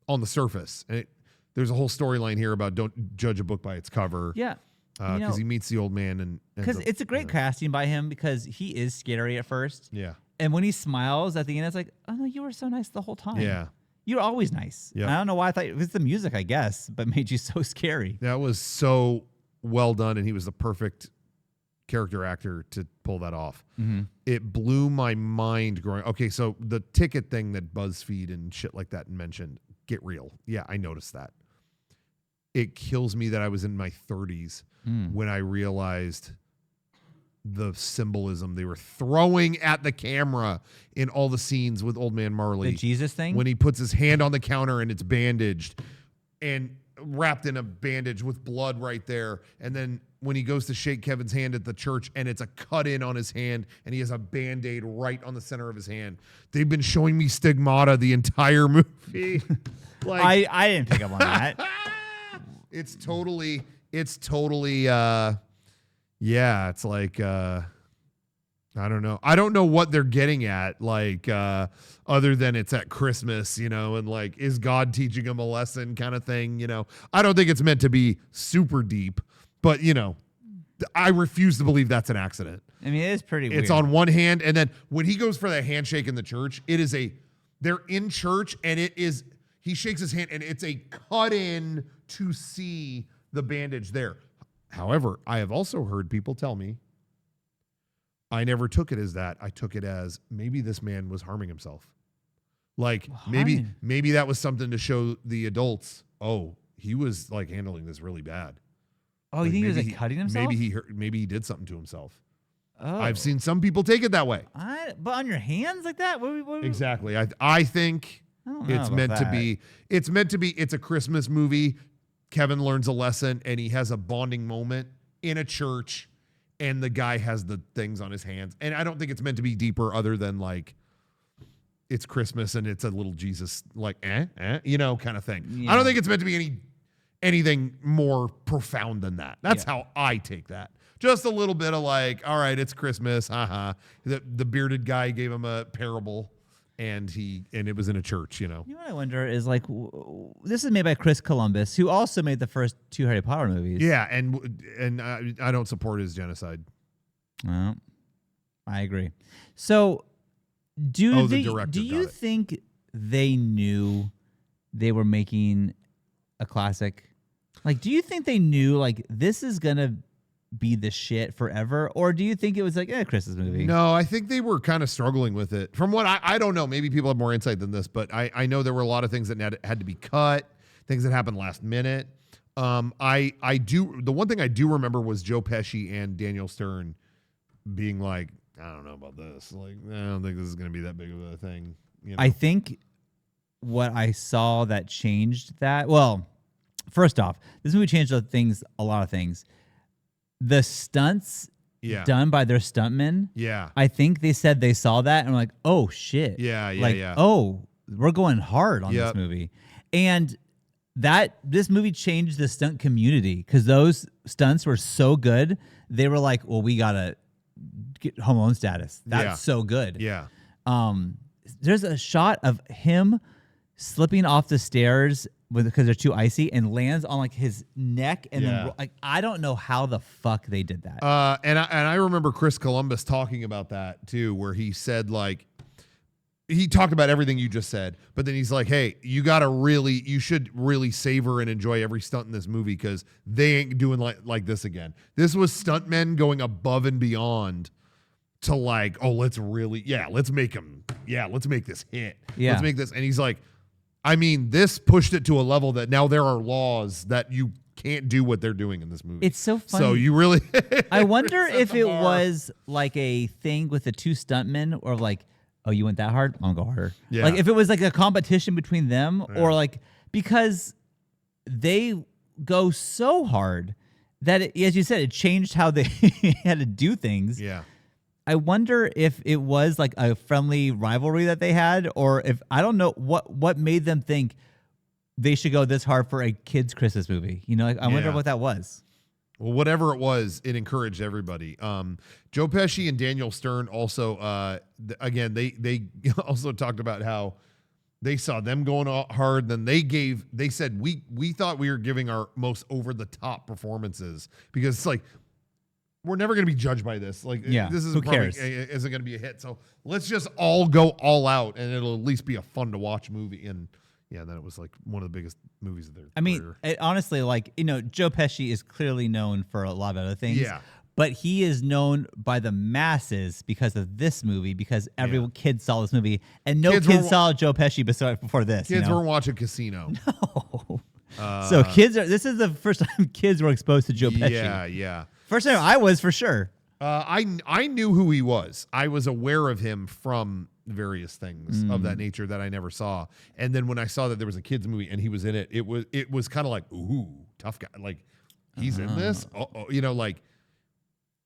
S2: on the surface. And there's a whole storyline here about don't judge a book by its cover.
S1: Yeah.
S2: Because he meets the old man and
S1: Because it's a great casting by him, because he is scary at first.
S2: Yeah.
S1: And when he smiles at the end, it's like, oh no, you were so nice the whole time.
S2: Yeah.
S1: You're always nice.
S2: Yeah.
S1: I don't know why I thought it was the music, I guess, but made you so scary.
S2: That was so well done, and he was the perfect character actor to pull that off. It blew my mind growing. Okay, so the ticket thing that BuzzFeed and shit like that mentioned, get real. Yeah, I noticed that. It kills me that I was in my 30s when I realized the symbolism they were throwing at the camera in all the scenes with Old Man Marley.
S1: The Jesus thing?
S2: When he puts his hand on the counter and it's bandaged and wrapped in a bandage with blood right there. And then when he goes to shake Kevin's hand at the church and it's a cut in on his hand and he has a Band-Aid right on the center of his hand. They've been showing me stigmata the entire movie. Like,
S1: I didn't pick up on that.
S2: it's totally yeah, it's like I don't know. I don't know what they're getting at, like other than it's at Christmas, you know, and like, is God teaching him a lesson kind of thing, you know. I don't think it's meant to be super deep, but you know, I refuse to believe that's an accident.
S1: I mean, it is pretty weird.
S2: It's on one hand, and then when he goes for that handshake in the church, they're in church, and he shakes his hand, and it's a cut in to see the bandage there. However, I have also heard people tell me, I never took it as that. I took it as maybe this man was harming himself. Like maybe that was something to show the adults, oh, he was like handling this really bad.
S1: Oh,
S2: like,
S1: you think he was like cutting himself?
S2: Maybe he did something to himself.
S1: Oh.
S2: I've seen some people take it that way.
S1: But on your hands like that? What
S2: Exactly. I think it's meant to be. It's meant to be. It's a Christmas movie. Kevin learns a lesson, and he has a bonding moment in a church, and the guy has the things on his hands. And I don't think it's meant to be deeper, other than like, it's Christmas and it's a little Jesus like you know, kind of thing.
S1: Yeah.
S2: I don't think it's meant to be anything more profound than that. That's how I take that. Just a little bit of like, all right, it's Christmas, haha. The bearded guy gave him a parable, and it was in a church, you know.
S1: You know what I wonder is like, this is made by Chris Columbus, who also made the first 2 Harry Potter movies.
S2: Yeah, and I don't support his genocide.
S1: Well, I agree. So, do you think they knew they were making a classic? Like, do you think they knew like this is gonna be the shit forever, or do you think it was like Chris's movie?
S2: No, I think they were kind of struggling with it. From what I don't know, maybe people have more insight than this, but I know there were a lot of things that had to be cut, things that happened last minute. The one thing I do remember was Joe Pesci and Daniel Stern being like, I don't know about this. Like, I don't think this is going to be that big of a thing. You know?
S1: I think what I saw that changed that. Well, first off, this movie changed a lot of things. The stunts done by their stuntmen.
S2: Yeah.
S1: I think they said they saw that and were like, oh shit.
S2: Yeah.
S1: Oh, we're going hard on this movie. And this movie changed the stunt community because those stunts were so good. They were like, well, we gotta get Home Alone status. That's so good.
S2: Yeah.
S1: There's a shot of him slipping off the stairs because they're too icy and lands on like his neck and then like I don't know how the fuck they did that.
S2: And I remember Chris Columbus talking about that too, where he said like he talked about everything you just said, but then he's like, hey, you should really savor and enjoy every stunt in this movie because they ain't doing like this again. This was stuntmen going above and beyond to like, oh, let's make this hit.
S1: Yeah.
S2: Let's make this. And he's like, I mean, this pushed it to a level that now there are laws that you can't do what they're doing in this movie.
S1: It's so funny.
S2: So you really
S1: I wonder if it was like a thing with the 2 stuntmen or like, oh, you went that hard? I'm gonna go harder.
S2: Yeah.
S1: Like if it was like a competition between them or like because they go so hard that as you said, it changed how they had to do things.
S2: Yeah.
S1: I wonder if it was like a friendly rivalry that they had, or if I don't know what made them think they should go this hard for a kid's Christmas movie. You know, like, I wonder what that was.
S2: Well, whatever it was, it encouraged everybody. Joe Pesci and Daniel Stern also, again, they also talked about how they saw them going hard. Then they said we thought we were giving our most over the top performances because it's like, we're never going to be judged by this. Like, this is
S1: who cares?
S2: Isn't going to be a hit. So let's just all go all out, and it'll at least be a fun to watch movie. And then it was like one of the biggest movies of their career.
S1: Mean, honestly, like Joe Pesci is clearly known for a lot of other things.
S2: Yeah.
S1: But he is known by the masses because of this movie, because every kid saw this movie, and no kid saw Joe Pesci before this.
S2: Kids weren't watching Casino.
S1: No. So this is the first time kids were exposed to Joe Pesci.
S2: Yeah.
S1: First time I was, for sure.
S2: I knew who he was. I was aware of him from various things of that nature that I never saw. And then when I saw that there was a kids movie and he was in it, it was kind of like, ooh, tough guy. Like, he's in this? Like,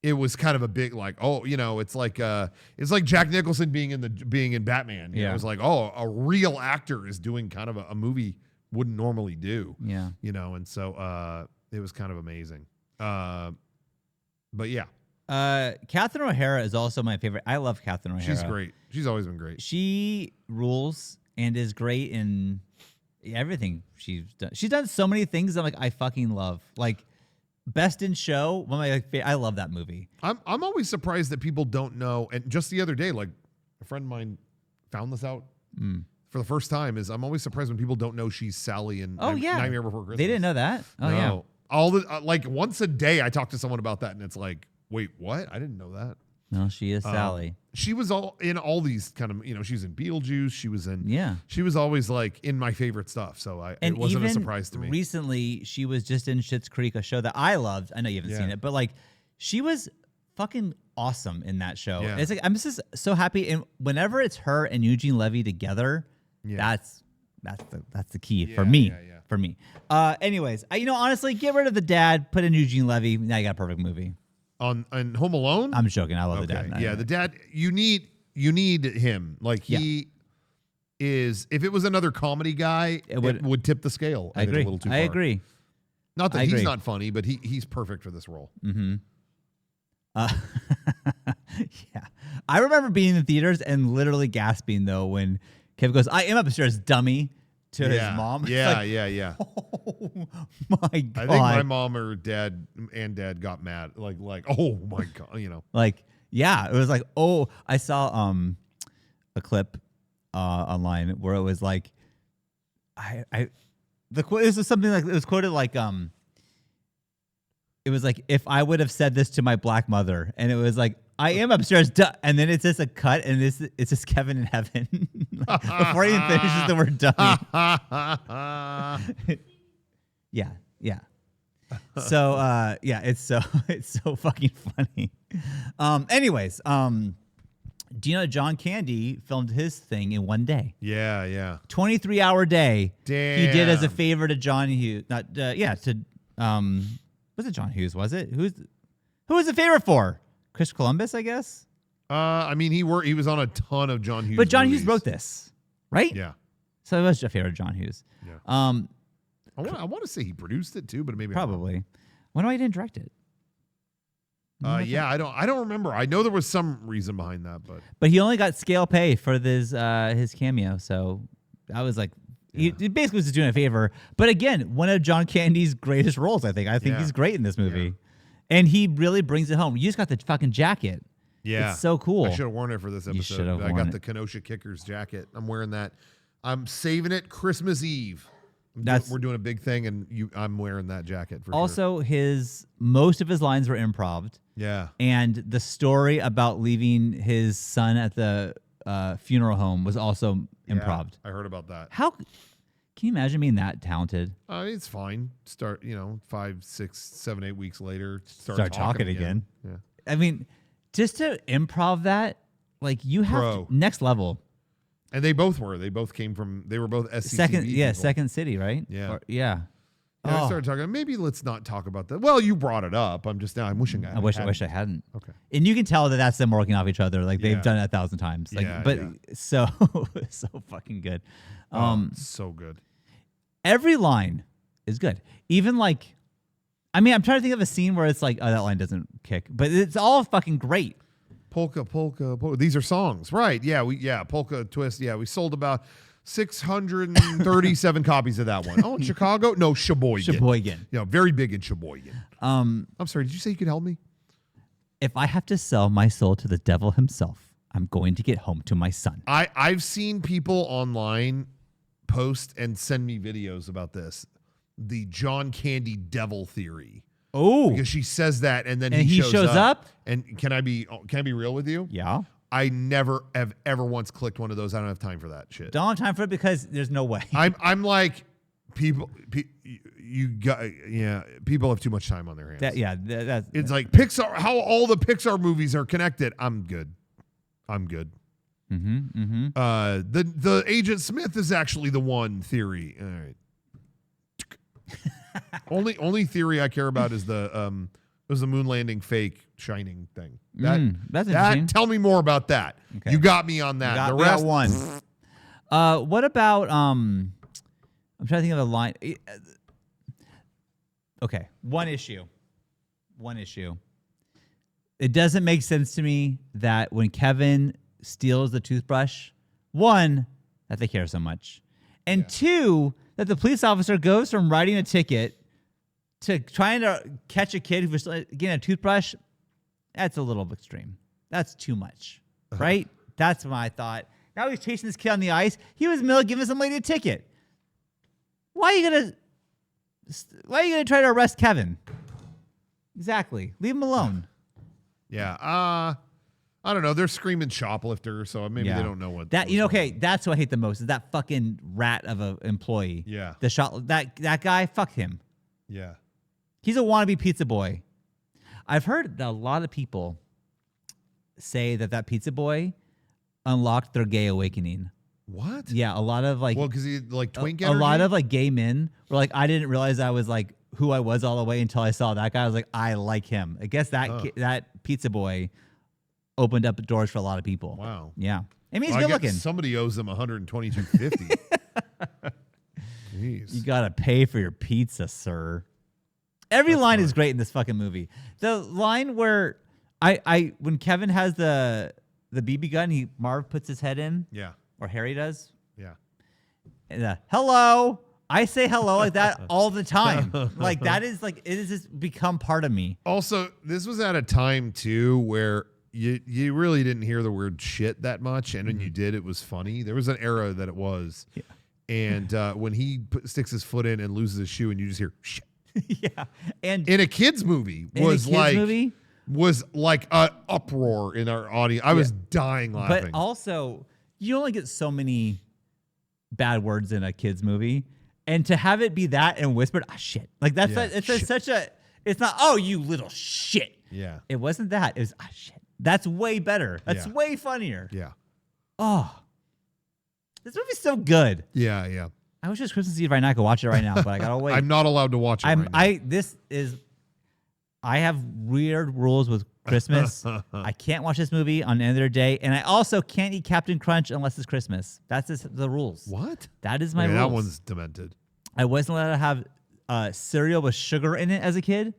S2: it was kind of a big like, it's like Jack Nicholson being in Batman. It was like, a real actor is doing kind of a movie wouldn't normally do.
S1: Yeah.
S2: And so it was kind of amazing. But yeah.
S1: Catherine O'Hara is also my favorite. I love Catherine O'Hara.
S2: She's great. She's always been great.
S1: She rules and is great in everything she's done. She's done so many things that I fucking love. Like Best in Show, one of my I love that movie.
S2: I'm always surprised that people don't know. And just the other day, like a friend of mine found this out for the first time. I'm always surprised when people don't know she's Sally in Nightmare Before Christmas.
S1: They didn't know that. Oh
S2: no.
S1: yeah.
S2: All the like once a day, I talk to someone about that, and it's like, wait, what? I didn't know that.
S1: No, she is Sally.
S2: She was in all these kind of, she was in Beetlejuice. She was in, she was always like in my favorite stuff. So it wasn't a surprise to me.
S1: Recently, she was just in Schitt's Creek, a show that I loved. I know you haven't seen it, but like she was fucking awesome in that show.
S2: Yeah.
S1: It's like, I'm just so happy. And whenever it's her and Eugene Levy together, that's the key for me. For me. Anyways, honestly, get rid of the dad, put in Eugene Levy. Now you got a perfect movie.
S2: On Home Alone?
S1: I'm joking. I love the dad.
S2: Yeah, the dad. You need him. Like is if it was another comedy guy, it would tip the scale.
S1: I agree.
S2: A little too far.
S1: I agree.
S2: Not that he's not funny, but he's perfect for this role.
S1: Mm-hmm. Yeah. I remember being in the theaters and literally gasping, though, when Kevin goes, I am upstairs, dummy, to his mom.
S2: Yeah,
S1: like,
S2: yeah.
S1: Oh, my God.
S2: I think my mom or dad got mad. Like, oh, my God, you know.
S1: Like, yeah, it was like, oh, I saw a clip online where it was like, this was something like, it was quoted like, it was like, if I would have said this to my black mother, and it was like, I am upstairs, and then it's just a cut, and it's just Kevin in heaven before he even finishes the word dummy. Yeah. So it's so fucking funny. Anyways, do you know John Candy filmed his thing in one day?
S2: Yeah.
S1: 23-hour day.
S2: Damn.
S1: He did as a favor to John Hughes. Was it John Hughes? Was it? Who was the favorite for? Chris Columbus, I guess.
S2: I mean, he was on a ton of John Hughes.
S1: But John
S2: movies.
S1: Hughes wrote this, right?
S2: Yeah.
S1: So it was a favorite of John Hughes.
S2: Yeah. I want to say he produced it too, but maybe
S1: probably. Wonder why he didn't direct it.
S2: Yeah, I don't remember. I know there was some reason behind that,
S1: but he only got scale pay for his cameo. So I was like, he basically was just doing a favor. But again, one of John Candy's greatest roles. I think he's great in this movie, and he really brings it home. You just got the fucking jacket.
S2: Yeah,
S1: it's so cool.
S2: I should have worn it for this episode. I got the Kenosha Kickers jacket. I'm wearing that. I'm saving it Christmas Eve. We're doing a big thing, and I'm wearing that jacket for
S1: also, sure. Most of his lines were improv.
S2: Yeah.
S1: And the story about leaving his son at the funeral home was also improv.
S2: I heard about that.
S1: How can you imagine being that talented?
S2: It's fine. Start, 5, 6, 7, 8 weeks later, start
S1: talking again.
S2: Yeah.
S1: I mean, just to improv that, like you have next level.
S2: And they both were. They both came from. They were both SCTV.
S1: Second City, right?
S2: Yeah.
S1: Yeah.
S2: I started talking. Maybe let's not talk about that. Well, you brought it up. I'm wishing I
S1: wish I hadn't.
S2: Okay.
S1: And you can tell that that's them working off each other. Like they've done it 1,000 times. Like, so fucking good.
S2: So good.
S1: Every line is good. Even like, I mean, I'm trying to think of a scene where it's like, oh, that line doesn't kick, but it's all fucking great.
S2: Polka. These are songs, right? Yeah, Polka Twist. Yeah, we sold about 637 copies of that one. Oh, in Chicago? No, Sheboygan. Very big in Sheboygan. I'm sorry, did you say you could help me?
S1: If I have to sell my soul to the devil himself, I'm going to get home to my son.
S2: I've seen people online post and send me videos about this. The John Candy devil theory.
S1: Oh.
S2: Because she says that and then
S1: he shows up.
S2: And can I be real with you?
S1: Yeah.
S2: I never have ever once clicked one of those. I don't have time for that shit.
S1: Don't have time for it because there's no way.
S2: I'm like, people have too much time on their hands. It's like Pixar, how all the Pixar movies are connected. I'm good.
S1: Mm-hmm.
S2: The Agent Smith is actually the one theory. All right. only theory I care about is the moon landing fake Shining thing.
S1: That's interesting.
S2: Tell me more about that. Okay. You got me on that.
S1: The rest one. What about I'm trying to think of a line. Okay, one issue. It doesn't make sense to me that when Kevin steals the toothbrush, one, that they care so much, and two, that the police officer goes from writing a ticket to trying to catch a kid who's getting a toothbrush. That's a little extreme. That's too much, right? That's what I thought. Now he's chasing this kid on the ice. He was in the middle of giving some lady a ticket. Why are you gonna try to arrest Kevin? Exactly. Leave him alone.
S2: Yeah. I don't know. They're screaming shoplifter, so maybe they don't know what
S1: that. Okay, that's what I hate the most is that fucking rat of an employee.
S2: Yeah.
S1: That guy. Fuck him.
S2: Yeah.
S1: He's a wannabe pizza boy. I've heard a lot of people say that pizza boy unlocked their gay awakening.
S2: What?
S1: Yeah, a lot of
S2: because he twink energy?
S1: A lot of gay men were like, I didn't realize I was who I was all the way until I saw that guy. I was like, I like him. I guess that pizza boy opened up doors for a lot of people.
S2: Wow.
S1: Yeah. It means
S2: I
S1: good
S2: guess
S1: looking.
S2: somebody owes them $122.50. Jeez.
S1: You gotta pay for your pizza, sir. Every line is great in this fucking movie. The line where when Kevin has the BB gun, Marv puts his head in.
S2: Yeah.
S1: Or Harry does.
S2: Yeah.
S1: And, hello. I say hello like that all the time. Like that is like it has just become part of me.
S2: Also, this was at a time too where you really didn't hear the word shit that much, and when you did, it was funny. There was an era that it was.
S1: Yeah.
S2: And when he sticks his foot in and loses his shoe, and you just hear shit.
S1: Yeah. And
S2: in a kids movie was like an uproar in our audience. I was dying laughing.
S1: But also, you only get so many bad words in a kids movie, and to have it be that and whispered, shit. Like that's such a. It's not. Oh, you little shit.
S2: Yeah.
S1: It wasn't that. It was shit. That's way better. That's way funnier.
S2: Yeah.
S1: Oh, this movie's so good.
S2: Yeah. Yeah.
S1: I wish it was Christmas Eve right now. I could watch it right now, but I gotta wait.
S2: I'm not allowed to watch it right now.
S1: I have weird rules with Christmas. I can't watch this movie on any other day, and I also can't eat Captain Crunch unless it's Christmas. That's just the rules.
S2: What?
S1: That is my rules.
S2: That one's demented.
S1: I wasn't allowed to have cereal with sugar in it as a kid.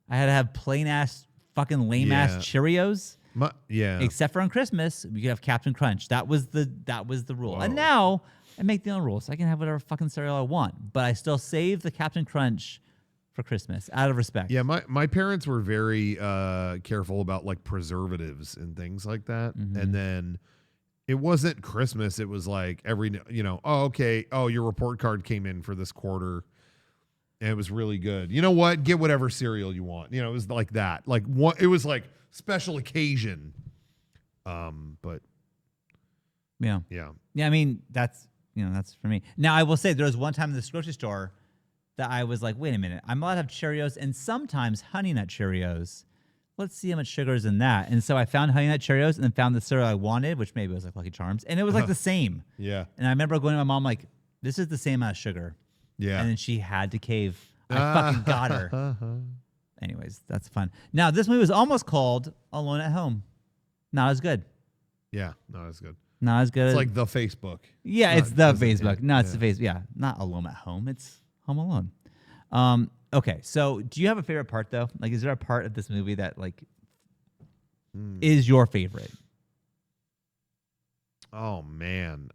S1: I had to have plain ass, fucking lame ass Cheerios. Except for on Christmas, we could have Captain Crunch. That was the rule. Whoa. And now I make the own rules. I can have whatever fucking cereal I want, but I still save the Captain Crunch for Christmas out of respect.
S2: Yeah, my parents were very careful about like preservatives and things like that. Mm-hmm. And then it wasn't Christmas. It was like your report card came in for this quarter. And it was really good. You know what? Get whatever cereal you want. It was like that. Like it was like special occasion. But
S1: yeah. I mean, that's for me. Now I will say there was one time in this grocery store that I was like, wait a minute, I'm allowed to have Cheerios and sometimes Honey Nut Cheerios. Let's see how much sugar is in that. And so I found Honey Nut Cheerios and then found the cereal I wanted, which maybe was like Lucky Charms, and it was like the same. Yeah. And I remember going to my mom like, this is the same amount of sugar. Yeah. And then she had to cave. I fucking got her. Anyways, that's fun. Now, this movie was almost called Alone at Home. Not as good.
S2: Yeah, not as good.
S1: Not as good.
S2: It's like the Facebook.
S1: Yeah, it's the Facebook. No, it's the Facebook. Yeah, not Alone at Home. It's Home Alone. Okay, so do you have a favorite part, though? Like, is there a part of this movie that, like, is your favorite?
S2: Oh, man.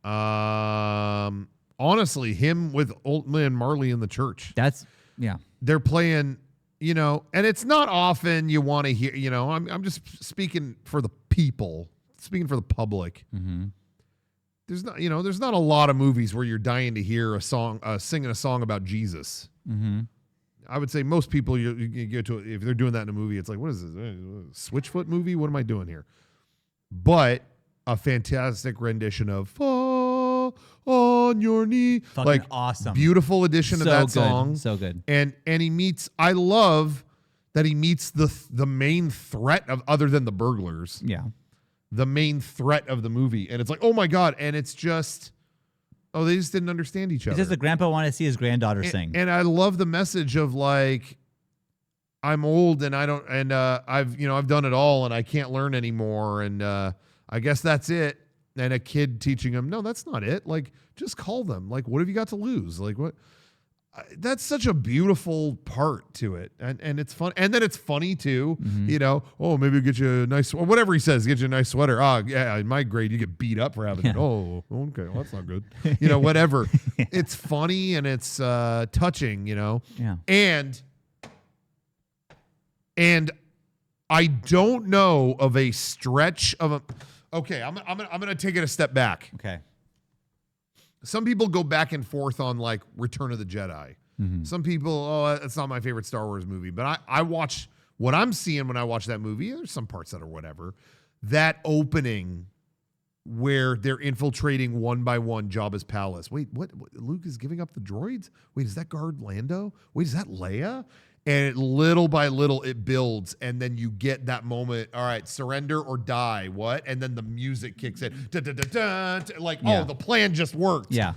S2: Honestly, him with Old Man Marley in the church. They're playing, and it's not often you want to hear, I'm just speaking for the people, speaking for the public. Mm-hmm. There's not a lot of movies where you're dying to hear a song, singing a song about Jesus. Mm-hmm. I would say most people you get to, if they're doing that in a movie, it's like, what is this? Switchfoot movie? What am I doing here? But a fantastic rendition of Fall on Your Knee.
S1: Fucking like awesome.
S2: Beautiful edition of that song.
S1: So good.
S2: And I love that he meets the main threat of other than the burglars.
S1: Yeah.
S2: The main threat of the movie. And it's like, oh my God. And it's just, they just didn't understand each other.
S1: It's just the grandpa wanted to see his granddaughter sing.
S2: And I love the message of like, I'm old and I've done it all and I can't learn anymore. And I guess that's it. And a kid teaching him, no, that's not it. Like, just call them. Like, what have you got to lose? Like, what? That's such a beautiful part to it. And it's fun. And then it's funny too, maybe we'll get you a nice, or whatever he says, get you a nice sweater. Yeah, in my grade, you get beat up for having it. Oh, okay. Well, that's not good. Whatever. Yeah. It's funny and it's touching, Yeah. And I don't know of a stretch of a, okay, I'm gonna take it a step back.
S1: Okay.
S2: Some people go back and forth on like Return of the Jedi. Mm-hmm. Some people, it's not my favorite Star Wars movie, but I watch what I'm seeing when I watch that movie. There's some parts that are whatever. That opening where they're infiltrating one by one Jabba's palace. Wait, what? Luke is giving up the droids? Wait, is that guard Lando? Wait, is that Leia? And little by little, it builds, and then you get that moment. All right, surrender or die. What? And then the music kicks in. Like, the plan just worked.
S1: Yeah,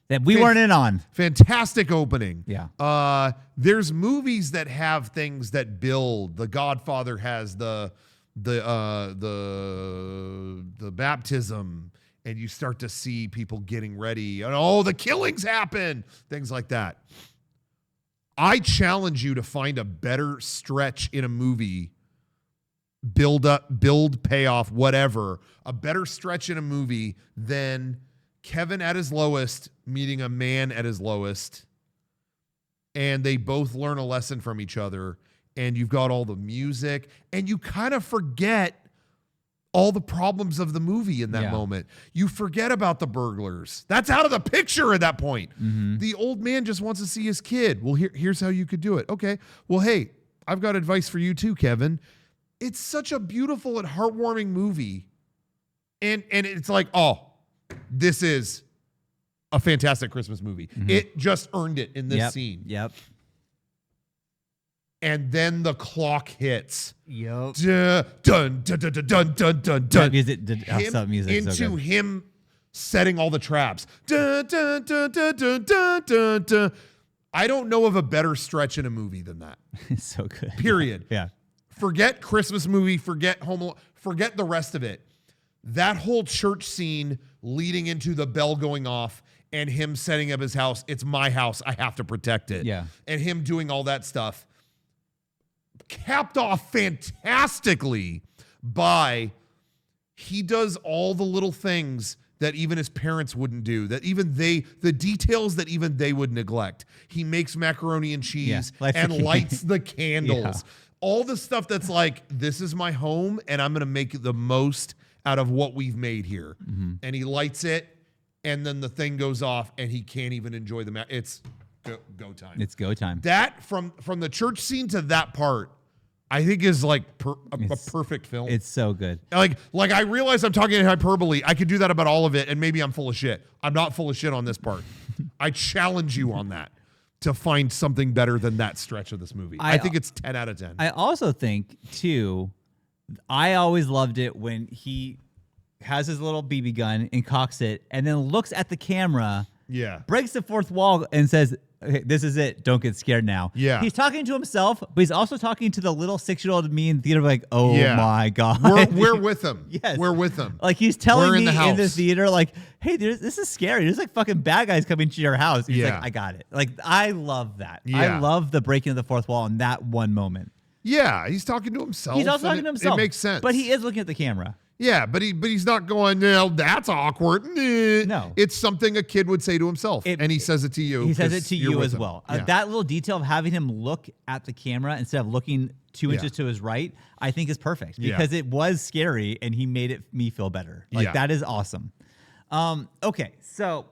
S1: that we weren't in on.
S2: Fantastic opening.
S1: Yeah.
S2: There's movies that have things that build. The Godfather has the baptism, and you start to see people getting ready, and oh, the killings happen, things like that. I challenge you to find a better stretch in a movie, build, payoff, whatever, a better stretch in a movie than Kevin at his lowest meeting a man at his lowest, and they both learn a lesson from each other, and you've got all the music, and you kind of forget all the problems of the movie in that moment. You forget about the burglars. That's out of the picture at that point. The old man just wants to see his kid. Well, here's how you could do it. Okay. Well, hey, I've got advice for you too, Kevin. It's such a beautiful and heartwarming movie. And it's like, oh, this is a fantastic Christmas movie. It just earned it in this scene.
S1: Yep.
S2: And then the clock hits.
S1: Yep.
S2: Dun, dun, dun, dun, dun, dun, dun, dun.
S1: Music,
S2: Into
S1: so good.
S2: him setting all the traps. Dun, dun, dun, dun, dun, dun, dun, dun. I don't know of a better stretch in a movie than that.
S1: It's so good.
S2: Period.
S1: Yeah.
S2: Forget Christmas movie, forget Home Alone, forget the rest of it. That whole church scene leading into the bell going off and him setting up his house. It's my house. I have to protect it.
S1: Yeah.
S2: And him doing all that stuff. Capped off fantastically by he does all the little things that even his parents wouldn't do, that even the details that even they would neglect. He makes macaroni and cheese and lights the candles. All the stuff that's like, this is my home and I'm going to make the most out of what we've made here. And he lights it and then the thing goes off and he can't even enjoy the it's go time.
S1: It's go time.
S2: That from the church scene to that part, I think is like a perfect film.
S1: It's so good.
S2: Like I realize I'm talking in hyperbole. I could do that about all of it, and maybe I'm full of shit. I'm not full of shit on this part. I challenge you on that to find something better than that stretch of this movie. I think it's 10 out of 10.
S1: I also think, too, I always loved it when he has his little BB gun and cocks it and then looks at the camera, breaks the fourth wall and says, hey, this is it. Don't get scared now.
S2: Yeah.
S1: He's talking to himself, but he's also talking to the little 6-year-old me in the theater like, oh my God.
S2: We're with him.
S1: Yes.
S2: We're with him.
S1: Like he's telling me
S2: in
S1: the theater, like, hey, this is scary. There's like fucking bad guys coming to your house. He's like, I got it. Like, I love that. I love the breaking of the fourth wall in that one moment.
S2: Yeah, he's talking to himself.
S1: He's also talking to himself.
S2: It makes sense.
S1: But he is looking at the camera.
S2: Yeah, but he's not going, no, that's awkward.
S1: No.
S2: It's something a kid would say to himself, and he says it to you.
S1: He says it to you as well.
S2: Yeah.
S1: That little detail of having him look at the camera instead of looking 2 inches to his right, I think is perfect because it was scary and he made me feel better. Like that is awesome. Okay, so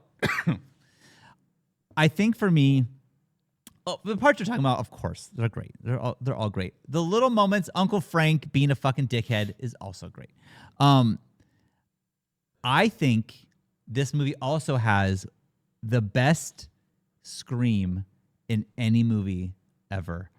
S1: I think for me, the parts you're talking about, of course, they're great. They're all great. The little moments, Uncle Frank being a fucking dickhead is also great. I think this movie also has the best scream in any movie ever.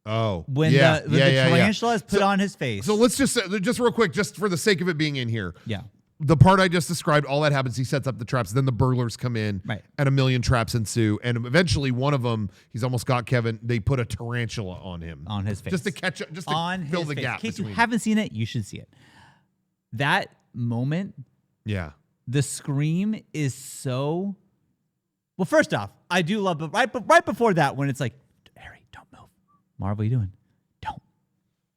S2: Oh,
S1: when the tarantula is put on his face.
S2: So let's just real quick, just for the sake of it being in here.
S1: Yeah.
S2: The part I just described, all that happens, he sets up the traps, then the burglars come in, and a million traps ensue, and eventually one of them, he's almost got Kevin, they put a tarantula on him.
S1: On his face.
S2: Just to catch up, just to fill the gap.
S1: In case you haven't seen it, you should see it. That moment, the scream is so... Well, first off, I do love, but right before that, when it's like, Harry, don't move. Marv, what are you doing? Don't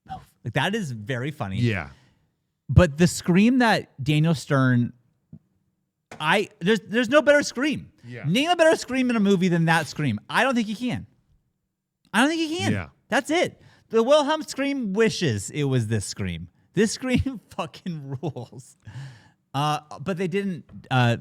S1: move. Like, that is very funny.
S2: Yeah.
S1: But the scream that Daniel Stern, there's no better scream.
S2: Yeah.
S1: Name a better scream in a movie than that scream. I don't think he can.
S2: Yeah.
S1: That's it. The Wilhelm scream wishes it was this scream. This scream fucking rules. But they didn't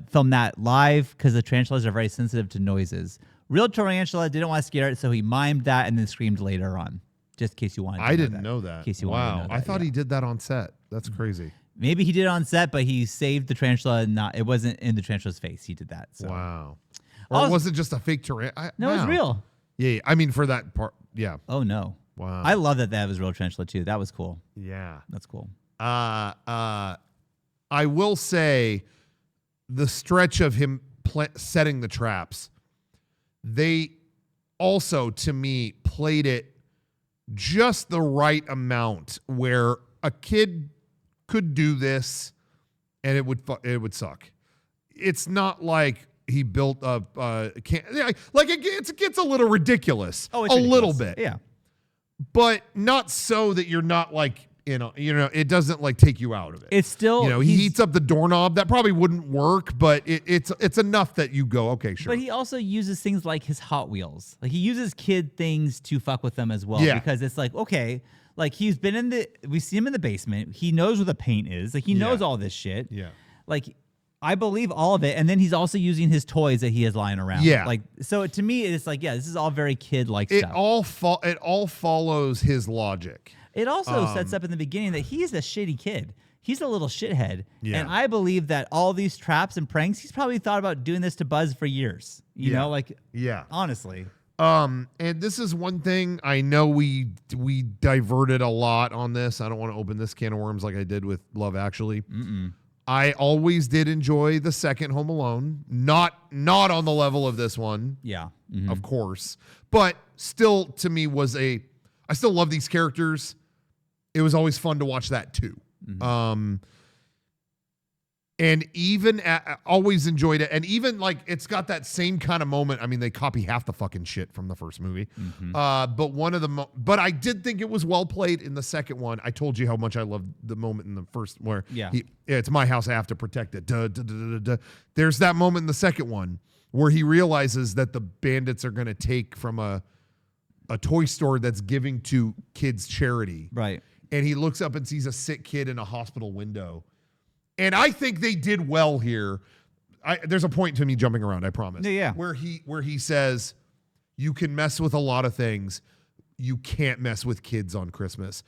S1: film that live because the tarantulas are very sensitive to noises. Real tarantula didn't want to scare it, so he mimed that and then screamed later on. Just in case you wanted to know that.
S2: I didn't know that.
S1: In case you wanted to know that,
S2: I thought he did that on set. That's crazy.
S1: Maybe he did it on set, but he saved the tarantula. It wasn't in the tarantula's face. He did that. So.
S2: Wow. Or was it just a fake tarantula?
S1: No, it was real.
S2: Yeah. I mean, for that part, yeah.
S1: Oh, no.
S2: Wow.
S1: I love that was real tarantula, too. That was cool.
S2: Yeah.
S1: That's cool.
S2: I will say the stretch of him setting the traps, they also, to me, played it just the right amount where a kid could do this and it would suck. it's not like he built up like it gets a little ridiculous.
S1: Oh,
S2: a
S1: it's ridiculous.
S2: little bit.
S1: Yeah.
S2: But not so that you're not like, it doesn't like take you out of it.
S1: It's still,
S2: he heats up the doorknob. That probably wouldn't work, but it's enough that you go, okay, sure.
S1: But he also uses things like his Hot Wheels. Like he uses kid things to fuck with them as well.
S2: Yeah.
S1: Because it's like, okay, like he's been we see him in the basement. He knows where the paint is. Like he knows all this shit.
S2: Yeah.
S1: Like I believe all of it. And then he's also using his toys that he has lying around.
S2: Yeah.
S1: Like, so to me, it's like, yeah, this is all very kid-like
S2: It
S1: stuff.
S2: all follows his logic.
S1: It also sets up in the beginning that he's a shitty kid. He's a little shithead.
S2: Yeah.
S1: And I believe that all these traps and pranks, he's probably thought about doing this to Buzz for years. You know, like, honestly.
S2: And this is one thing I know we diverted a lot on this. I don't want to open this can of worms like I did with Love Actually. I always did enjoy the second Home Alone. Not on the level of this one.
S1: Yeah.
S2: Of course. But still, to me, I still love these characters. It was always fun to watch that too. And even always enjoyed it. And even like it's got that same kind of moment. I mean, they copy half the fucking shit from the first movie. But one of the but I did think it was well played in the second one. I told you how much I loved the moment in the first where it's my house, I have to protect it. There's that moment in the second one where he realizes that the bandits are going to take from a toy store that's giving to kids charity.
S1: Right.
S2: And he looks up and sees a sick kid in a hospital window. And I think they did well here. There's a point to me jumping around, I promise.
S1: Yeah.
S2: Where he says, you can mess with a lot of things. You can't mess with kids on Christmas.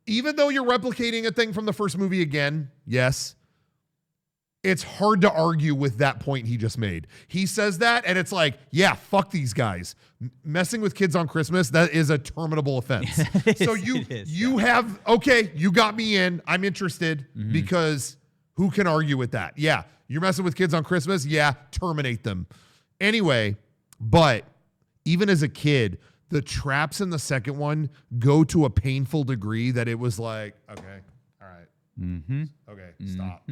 S2: Even though you're replicating a thing from the first movie again, yes, it's hard to argue with that point he just made. He says that, and it's like, yeah, fuck these guys. Messing with kids on Christmas, that is a terminable offense. So you have, okay, you got me in. I'm interested because who can argue with that? Yeah, you're messing with kids on Christmas? Yeah, terminate them. Anyway, but even as a kid, the traps in the second one go to a painful degree that it was like, okay, all right. Okay, stop.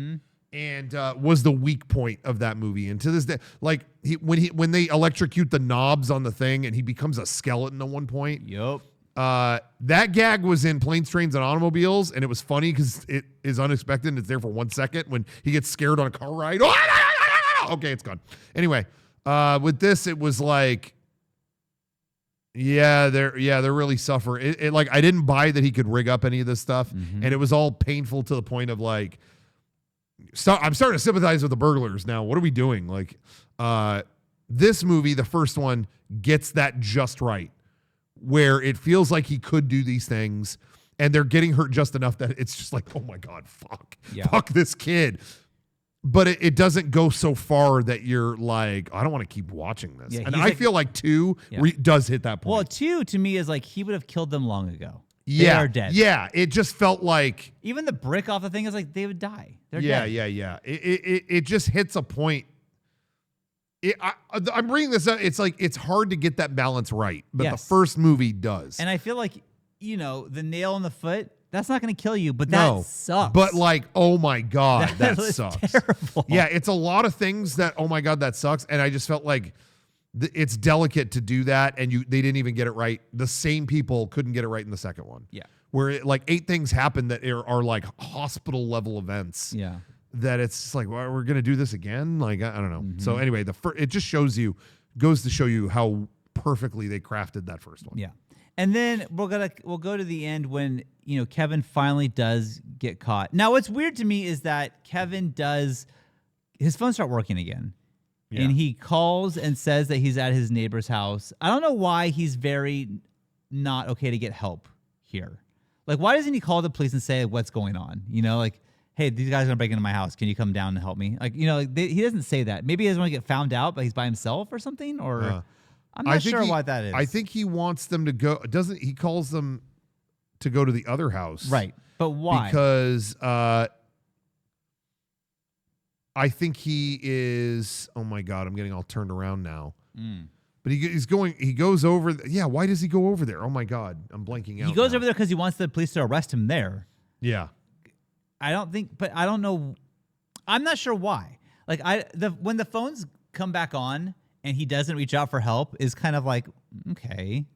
S2: And was the weak point of that movie. And to this day, like when they electrocute the knobs on the thing and he becomes a skeleton at one point.
S1: Yep.
S2: That gag was in Planes, Trains, and Automobiles, and it was funny because it is unexpected and it's there for 1 second when he gets scared on a car ride. Okay, it's gone. Anyway, with this, it was like, they're really suffering. It like I didn't buy that he could rig up any of this stuff, and it was all painful to the point of like, I'm starting to sympathize with the burglars now. What are we doing? Like, this movie, the first one, gets that just right, where it feels like he could do these things, and they're getting hurt just enough that it's just like, oh my God, fuck this kid. But it doesn't go so far that you're like, I don't want to keep watching this. And I feel like 2 does hit that point.
S1: Well, 2 to me is like he would have killed them long ago. They are dead.
S2: Yeah, it just felt like
S1: even the brick off the thing is like they would die. They're dead.
S2: Yeah. It just hits a point. I'm bringing this up. It's like it's hard to get that balance right, but the first movie does.
S1: And I feel like the nail in the foot, that's not going to kill you, but that sucks.
S2: But like, oh my God, that sucks.
S1: Terrible.
S2: Yeah, it's a lot of things that, oh my God, that sucks. And I just felt like it's delicate to do that, and they didn't even get it right. The same people couldn't get it right in the second one.
S1: Yeah.
S2: Where like 8 things happen that are like hospital level events.
S1: Yeah.
S2: That it's just like, well, we're gonna do this again. Like I don't know. So anyway, it just goes to show you how perfectly they crafted that first one.
S1: Yeah. And then we'll go to the end when Kevin finally does get caught. Now, what's weird to me is that Kevin his phone start working again. Yeah. And he calls and says that he's at his neighbor's house. I don't know why he's very not okay to get help here. Like, why doesn't he call the police and say what's going on? Like, hey, these guys are gonna break into my house. Can you come down and help me? Like, he doesn't say that. Maybe he doesn't want to get found out, but he's by himself or something. Or I'm not sure why that is.
S2: I think he wants them to go. He calls them to go to the other house,
S1: right? But why?
S2: Because I think he is. Oh my God, I'm getting all turned around now. But he goes over. Why does he go over there? Oh my God, I'm blanking out.
S1: He goes over there because he wants the police to arrest him there.
S2: Yeah.
S1: I don't know. I'm not sure why. Like when the phones come back on and he doesn't reach out for help is kind of like, okay.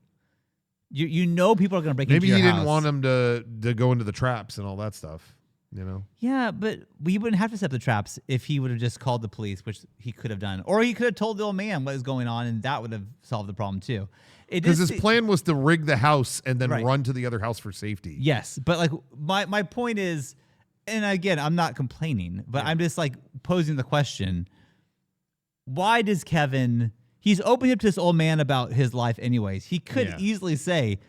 S1: You know people are going to break into your house.
S2: Maybe he didn't want him to go into the traps and all that stuff, you know?
S1: Yeah, but we wouldn't have to set up the traps if he would have just called the police, which he could have done. Or he could have told the old man what was going on, and that would have solved the problem too.
S2: Because his plan was to rig the house and then
S1: Right.
S2: run to the other house for safety.
S1: Yes, but like my point is, and again, I'm not complaining, but I'm just like posing the question, why does Kevin... He's opening up to this old man about his life anyways. He could easily say,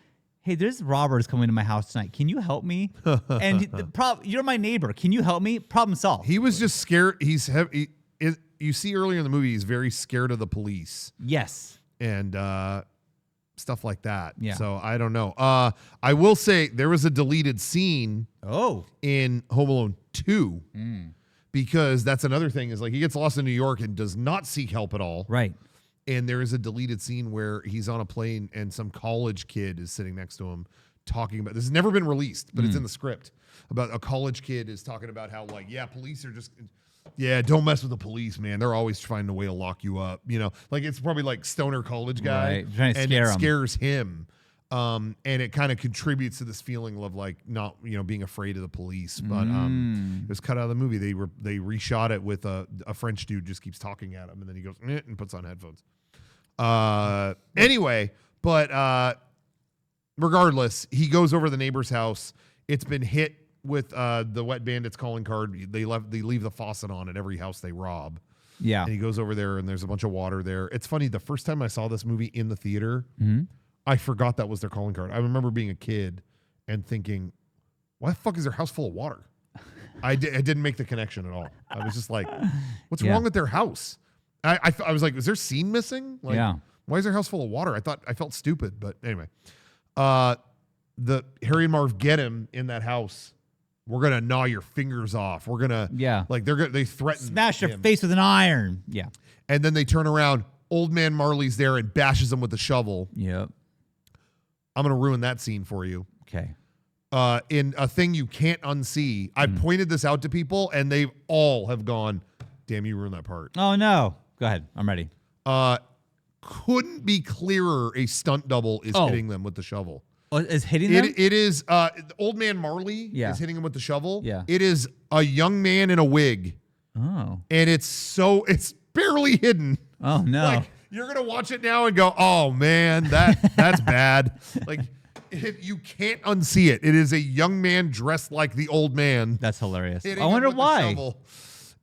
S1: hey, there's robbers coming to my house tonight. Can you help me? And you're my neighbor. Can you help me? Problem solved.
S2: He was just scared. You see earlier in the movie, he's very scared of the police.
S1: Yes.
S2: And stuff like that.
S1: Yeah.
S2: So I don't know. I will say there was a deleted scene in Home Alone 2 because that's another thing is like he gets lost in New York and does not seek help at all.
S1: Right.
S2: And there is a deleted scene where he's on a plane and some college kid is sitting next to him talking about, this has never been released, but it's in the script, about a college kid is talking about how like, police are just, don't mess with the police, man. They're always finding a way to lock you up. You know, like it's probably like stoner college guy.
S1: Right. Trying to
S2: and
S1: scare
S2: it
S1: him.
S2: scares him. And it kind of contributes to this feeling of like not, being afraid of the police. But it was cut out of the movie. They reshot it with a French dude just keeps talking at him, and then he goes and puts on headphones. Anyway, but regardless, he goes over to the neighbor's house. It's been hit with the Wet Bandits calling card. They leave the faucet on at every house they rob.
S1: Yeah.
S2: And he goes over there, and there's a bunch of water there. It's funny. The first time I saw this movie in the theater. I forgot that was their calling card. I remember being a kid and thinking, why the fuck is their house full of water? I didn't make the connection at all. I was just like, what's wrong with their house? I was like, is their scene missing? Like, why is their house full of water? I felt stupid. But anyway, the Harry and Marv get him in that house. We're going to gnaw your fingers off. We're going to, like they threaten.
S1: Smash your face with an iron. Yeah.
S2: And then they turn around. Old man Marley's there and bashes him with a shovel.
S1: Yep.
S2: I'm going to ruin that scene for you.
S1: Okay.
S2: In a thing you can't unsee. I pointed this out to people, and they all have gone, damn, you ruined that part.
S1: Oh, no. Go ahead. I'm ready.
S2: Couldn't be clearer a stunt double is hitting them with the shovel.
S1: Oh, is hitting them?
S2: It is, old man Marley is hitting him with the shovel.
S1: Yeah.
S2: It is a young man in a wig.
S1: Oh.
S2: And it's barely hidden.
S1: Oh, no.
S2: Like, you're going to watch it now and go, oh, man, that's bad. Like, you can't unsee it. It is a young man dressed like the old man.
S1: That's hilarious. I wonder why.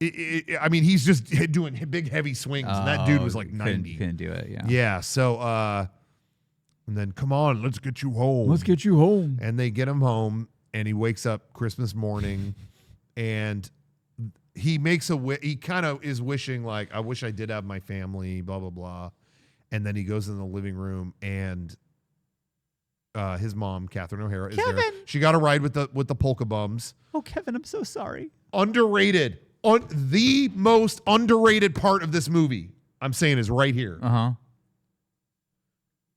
S2: I mean, he's just doing big, heavy swings, and that dude was like 90.
S1: Couldn't do it, yeah.
S2: Yeah, so, and then, come on, let's get you home.
S1: Let's get you home.
S2: And they get him home, and he wakes up Christmas morning, and he makes he kind of is wishing, like, I wish I did have my family, blah, blah, blah. And then he goes in the living room, and his mom, Catherine O'Hara, is there. She got a ride with the polka bums.
S1: Oh, Kevin, I'm so sorry.
S2: Underrated. The most underrated part of this movie, I'm saying, is right here.
S1: Uh-huh.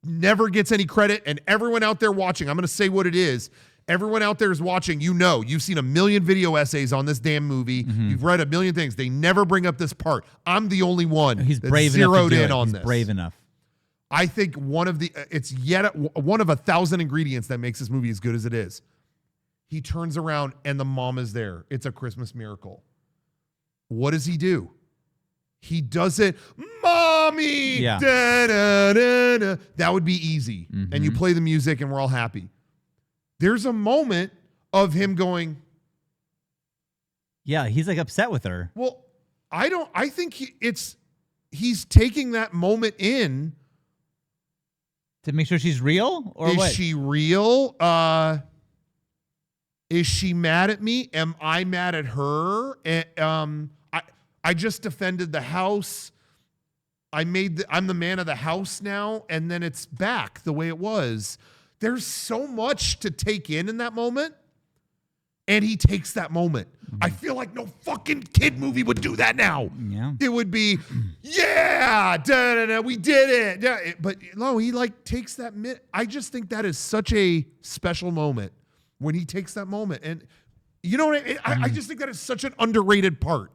S2: Never gets any credit, and everyone out there watching, I'm going to say what it is. Everyone out there is watching, you've seen a million video essays on this damn movie. You've read a million things. They never bring up this part. I'm the only one
S1: He's
S2: that's
S1: brave
S2: zeroed
S1: enough
S2: in on
S1: He's
S2: this.
S1: brave enough.
S2: I think it's yet one of 1,000 ingredients that makes this movie as good as it is. He turns around and the mom is there. It's a Christmas miracle. What does he do? He does it, mommy.
S1: Yeah.
S2: Da, da, da, da. That would be easy. And you play the music and we're all happy. There's a moment of him going,
S1: yeah, he's like upset with her.
S2: well, I think he's taking that moment in.
S1: To make sure she's real? Or
S2: Is
S1: what?
S2: she real? Is she mad at me? Am I mad at her? I just defended the house. I'm the man of the house now, and then it's back the way it was. There's so much to take in that moment, and he takes that moment. I feel like no fucking kid movie would do that now.
S1: Yeah.
S2: It would be, yeah, da, da, da, we did it. Yeah, but no, he like takes that minute. I just think that is such a special moment when he takes that moment. And you know what I mean? I just think that is such an underrated part.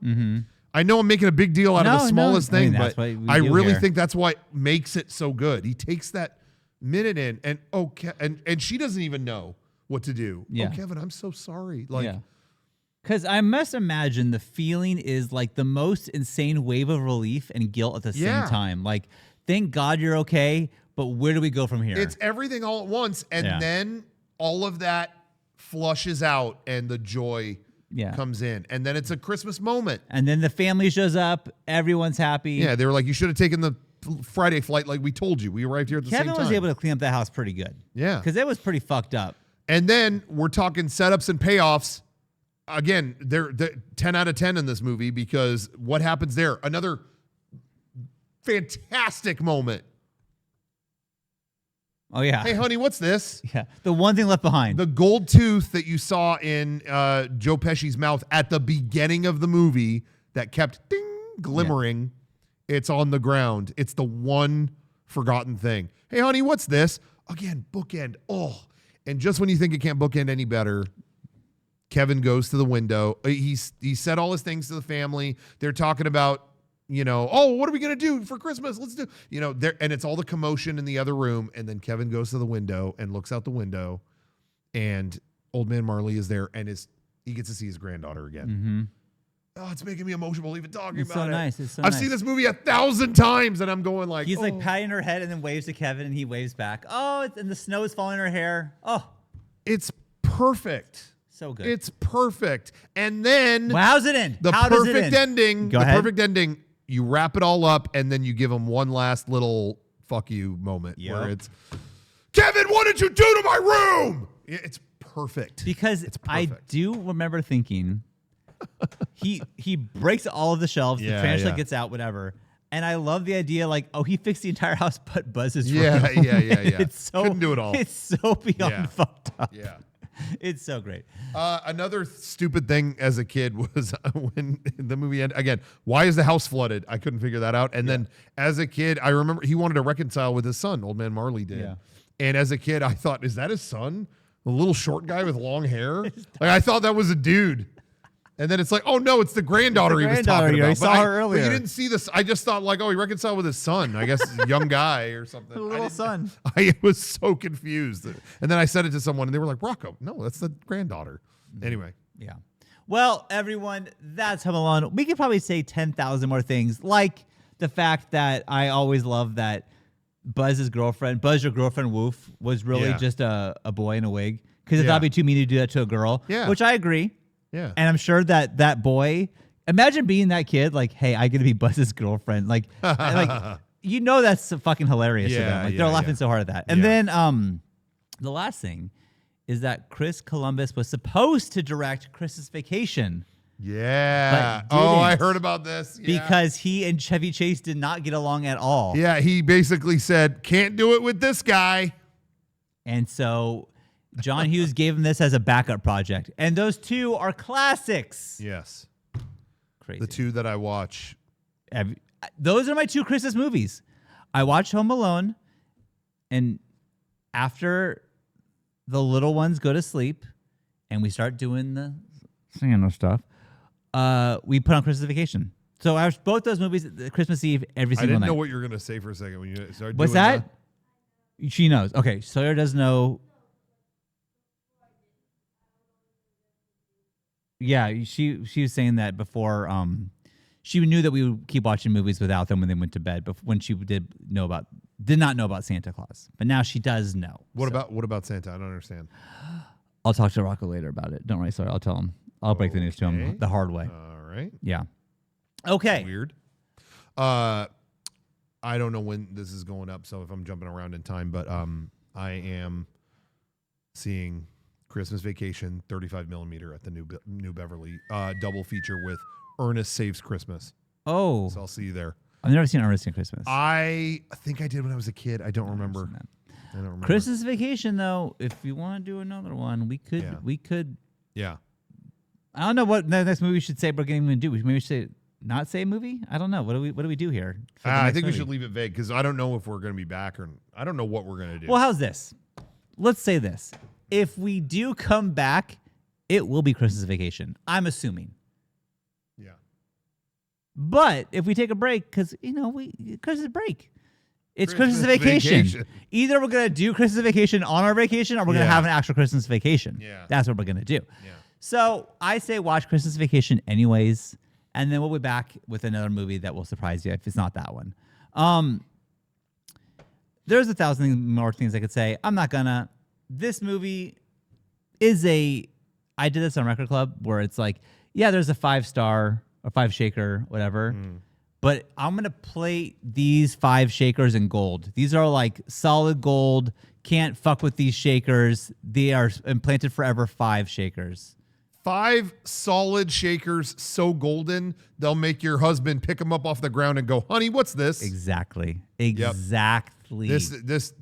S2: I know I'm making a big deal out of the smallest thing,
S1: that's
S2: but
S1: what we
S2: I
S1: do
S2: really
S1: here.
S2: think that's what makes it so good. He takes that minute in and and she doesn't even know what to do.
S1: Yeah.
S2: Oh, Kevin, I'm so sorry. Like,
S1: yeah. Because I must imagine the feeling is like the most insane wave of relief and guilt at the
S2: Yeah.
S1: same time. Like, thank God you're okay, but where do we go from here?
S2: it's everything all at once, and
S1: Yeah.
S2: then all of that flushes out, and the joy comes in, and then it's a Christmas moment.
S1: And then the family shows up. Everyone's happy.
S2: Yeah, they were like, you should have taken the Friday flight like we told you. We arrived here at the same
S1: Kevin
S2: time.
S1: was able to clean up that house pretty good.
S2: Yeah.
S1: Because it was pretty fucked up.
S2: And then we're talking setups and payoffs. Again, they're 10 out of 10 in this movie because what happens there? Another fantastic moment.
S1: Oh, yeah.
S2: Hey, honey, what's this?
S1: Yeah. The one thing left behind.
S2: The gold tooth that you saw in Joe Pesci's mouth at the beginning of the movie that kept ding glimmering. It's on the ground. It's the one forgotten thing. Hey, honey, what's this? Again, bookend. Oh, and just when you think it can't bookend any better, Kevin goes to the window. He said all his things to the family. They're talking about, oh, what are we going to do for Christmas? Let's do, and it's all the commotion in the other room. And then Kevin goes to the window and looks out the window, and old man Marley is there, and he gets to see his granddaughter again.
S1: Mm-hmm.
S2: Oh, it's making me emotional even talking
S1: It's
S2: about
S1: so
S2: it.
S1: nice. It's so
S2: I've
S1: nice.
S2: seen this movie 1,000 times, and I'm going like,
S1: He's like
S2: oh.
S1: patting her head and then waves to Kevin, and he waves back. Oh, and the snow is falling in her hair. Oh,
S2: It's perfect.
S1: so good.
S2: It's perfect. And then
S1: Well, how's it end?
S2: the
S1: How does it
S2: perfect
S1: end?
S2: ending.
S1: Go
S2: the
S1: ahead.
S2: perfect ending. You wrap it all up, and then you give them one last little fuck you moment where it's, Kevin, what did you do to my room? It's perfect.
S1: Because
S2: it's
S1: I
S2: perfect.
S1: do remember thinking he breaks all of the shelves, the
S2: Yeah,
S1: tarantula
S2: yeah.
S1: gets out, whatever. And I love the idea, like, oh, he fixed the entire house but Buzz's room.
S2: Yeah.
S1: It's so
S2: Couldn't do it all.
S1: It's so beyond
S2: Yeah.
S1: fucked up.
S2: Yeah.
S1: It's so great.
S2: Another stupid thing as a kid was when the movie ended. Again, why is the house flooded? I couldn't figure that out. And then as a kid, I remember he wanted to reconcile with his son. Old man Marley did.
S1: Yeah.
S2: And as a kid, I thought, is that his son? The little short guy with long hair? Like, I thought that was a dude. And then it's like, oh no, it's the granddaughter he was talking about.
S1: You saw her
S2: But
S1: earlier.
S2: you didn't see this. I just thought like, oh, he reconciled with his son. I guess a young guy or something.
S1: The little son.
S2: I was so confused. And then I said it to someone and they were like, Rocco, no, that's the granddaughter. Anyway.
S1: Yeah. Well, everyone, that's Home Alone. We could probably say 10,000 more things, like the fact that I always love that Buzz, your girlfriend, Woof, was really just a boy in a wig. Because it'd be too mean to do that to a girl.
S2: Yeah.
S1: Which I agree.
S2: Yeah.
S1: And I'm sure that boy, imagine being that kid, like, hey, I get to be Buzz's girlfriend. Like, that's fucking hilarious to them. Like, they're laughing so hard at that. And then the last thing is that Chris Columbus was supposed to direct Christmas Vacation.
S2: Yeah.
S1: But
S2: Oh, I
S1: didn't.
S2: heard about this. Yeah.
S1: Because he and Chevy Chase did not get along at all.
S2: Yeah, he basically said, can't do it with this guy.
S1: And so John Hughes gave him this as a backup project. And those two are classics.
S2: Yes.
S1: Crazy.
S2: The two that I watch.
S1: Those are my two Christmas movies. I watch Home Alone, and after the little ones go to sleep and we start doing the Santa stuff, we put on Christmas Vacation. So I watched both those movies Christmas Eve every
S2: I
S1: single
S2: didn't
S1: night.
S2: know what you were going to say for a second when you started
S1: What's
S2: doing
S1: that? She knows. Okay, Sawyer does know. Yeah, she was saying that before. She knew that we would keep watching movies without them when they went to bed. But when she did not know about Santa Claus, but now she does know.
S2: What about Santa? I don't understand.
S1: I'll talk to Rocco later about it. Don't worry, Sawyer. I'll tell him. I'll break the news to him the hard way.
S2: All right.
S1: Yeah. Okay.
S2: Weird. I don't know when this is going up, so if I'm jumping around in time, but I am seeing Christmas Vacation 35 millimeter at the New Beverly double feature with Ernest Saves Christmas.
S1: Oh.
S2: So I'll see you there.
S1: I've never seen Ernest in Christmas.
S2: I think I did when I was a kid. I don't remember. I don't remember.
S1: Christmas Vacation, though, if you want to do another one, we could.
S2: Yeah.
S1: We could.
S2: Yeah.
S1: I don't know what the next movie we should say, but going to do. Maybe we should not say movie. I don't know. What do we do here? for the
S2: I
S1: next
S2: think we
S1: movie?
S2: should leave it vague because I don't know if we're going to be back or I don't know what we're going to do.
S1: Well, how's this? Let's say this. If we do come back, it will be Christmas Vacation. I'm assuming.
S2: Yeah.
S1: But if we take a break, because Christmas break. It's Christmas
S2: Christmas
S1: vacation.
S2: vacation.
S1: Either we're gonna do Christmas vacation on our vacation, or we're gonna
S2: Yeah.
S1: have an actual Christmas vacation.
S2: Yeah.
S1: That's what we're gonna do.
S2: Yeah.
S1: So I say watch Christmas Vacation anyways, and then we'll be back with another movie that will surprise you if it's not that one. There's 1,000 more things I could say. I'm not gonna. This movie is I did this on Record Club where it's like, yeah, there's a 5-star or 5 shaker, whatever. But I'm going to plate these 5 shakers in gold. These are like solid gold. Can't fuck with these shakers. They are implanted forever 5 shakers.
S2: 5 solid shakers, so golden, they'll make your husband pick them up off the ground and go, honey, what's this?
S1: Exactly. Exactly.
S2: This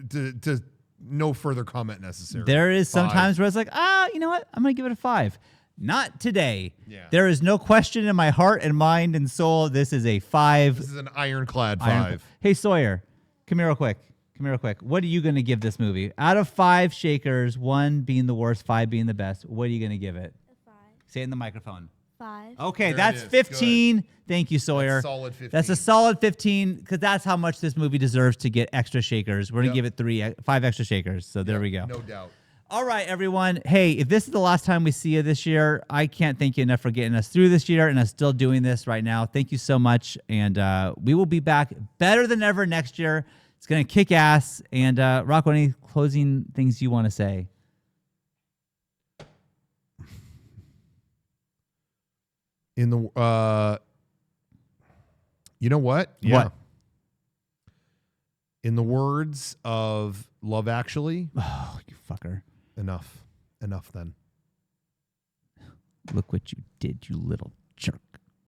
S2: to no further comment necessary.
S1: There is
S2: 5.
S1: sometimes where it's like, you know what? I'm going to give it a 5. Not today.
S2: Yeah.
S1: There is no question in my heart and mind and soul. This is a 5.
S2: This is an ironclad 5.
S1: Hey, Sawyer, come here real quick. What are you going to give this movie? Out of 5 shakers, 1 being the worst, 5 being the best, what are you going to give it?
S3: A 5.
S1: Say it in the microphone.
S3: 5.
S1: Okay,
S2: There it
S1: that's
S2: is.
S1: 15. Thank you, Sawyer.
S2: That's solid 15.
S1: That's a solid 15 because that's how much this movie deserves to get extra shakers. We're going to
S2: Yep.
S1: give it 5 extra shakers. So there we go.
S2: No doubt.
S1: All right, everyone. Hey, if this is the last time we see you this year, I can't thank you enough for getting us through this year and us still doing this right now. Thank you so much. And we will be back better than ever next year. It's going to kick ass. And Rocco, any closing things you want to say?
S2: In the you know what?
S1: What?
S2: In the words of Love Actually,
S1: Oh, you fucker.
S2: enough then.
S1: Look what you did, you little jerk.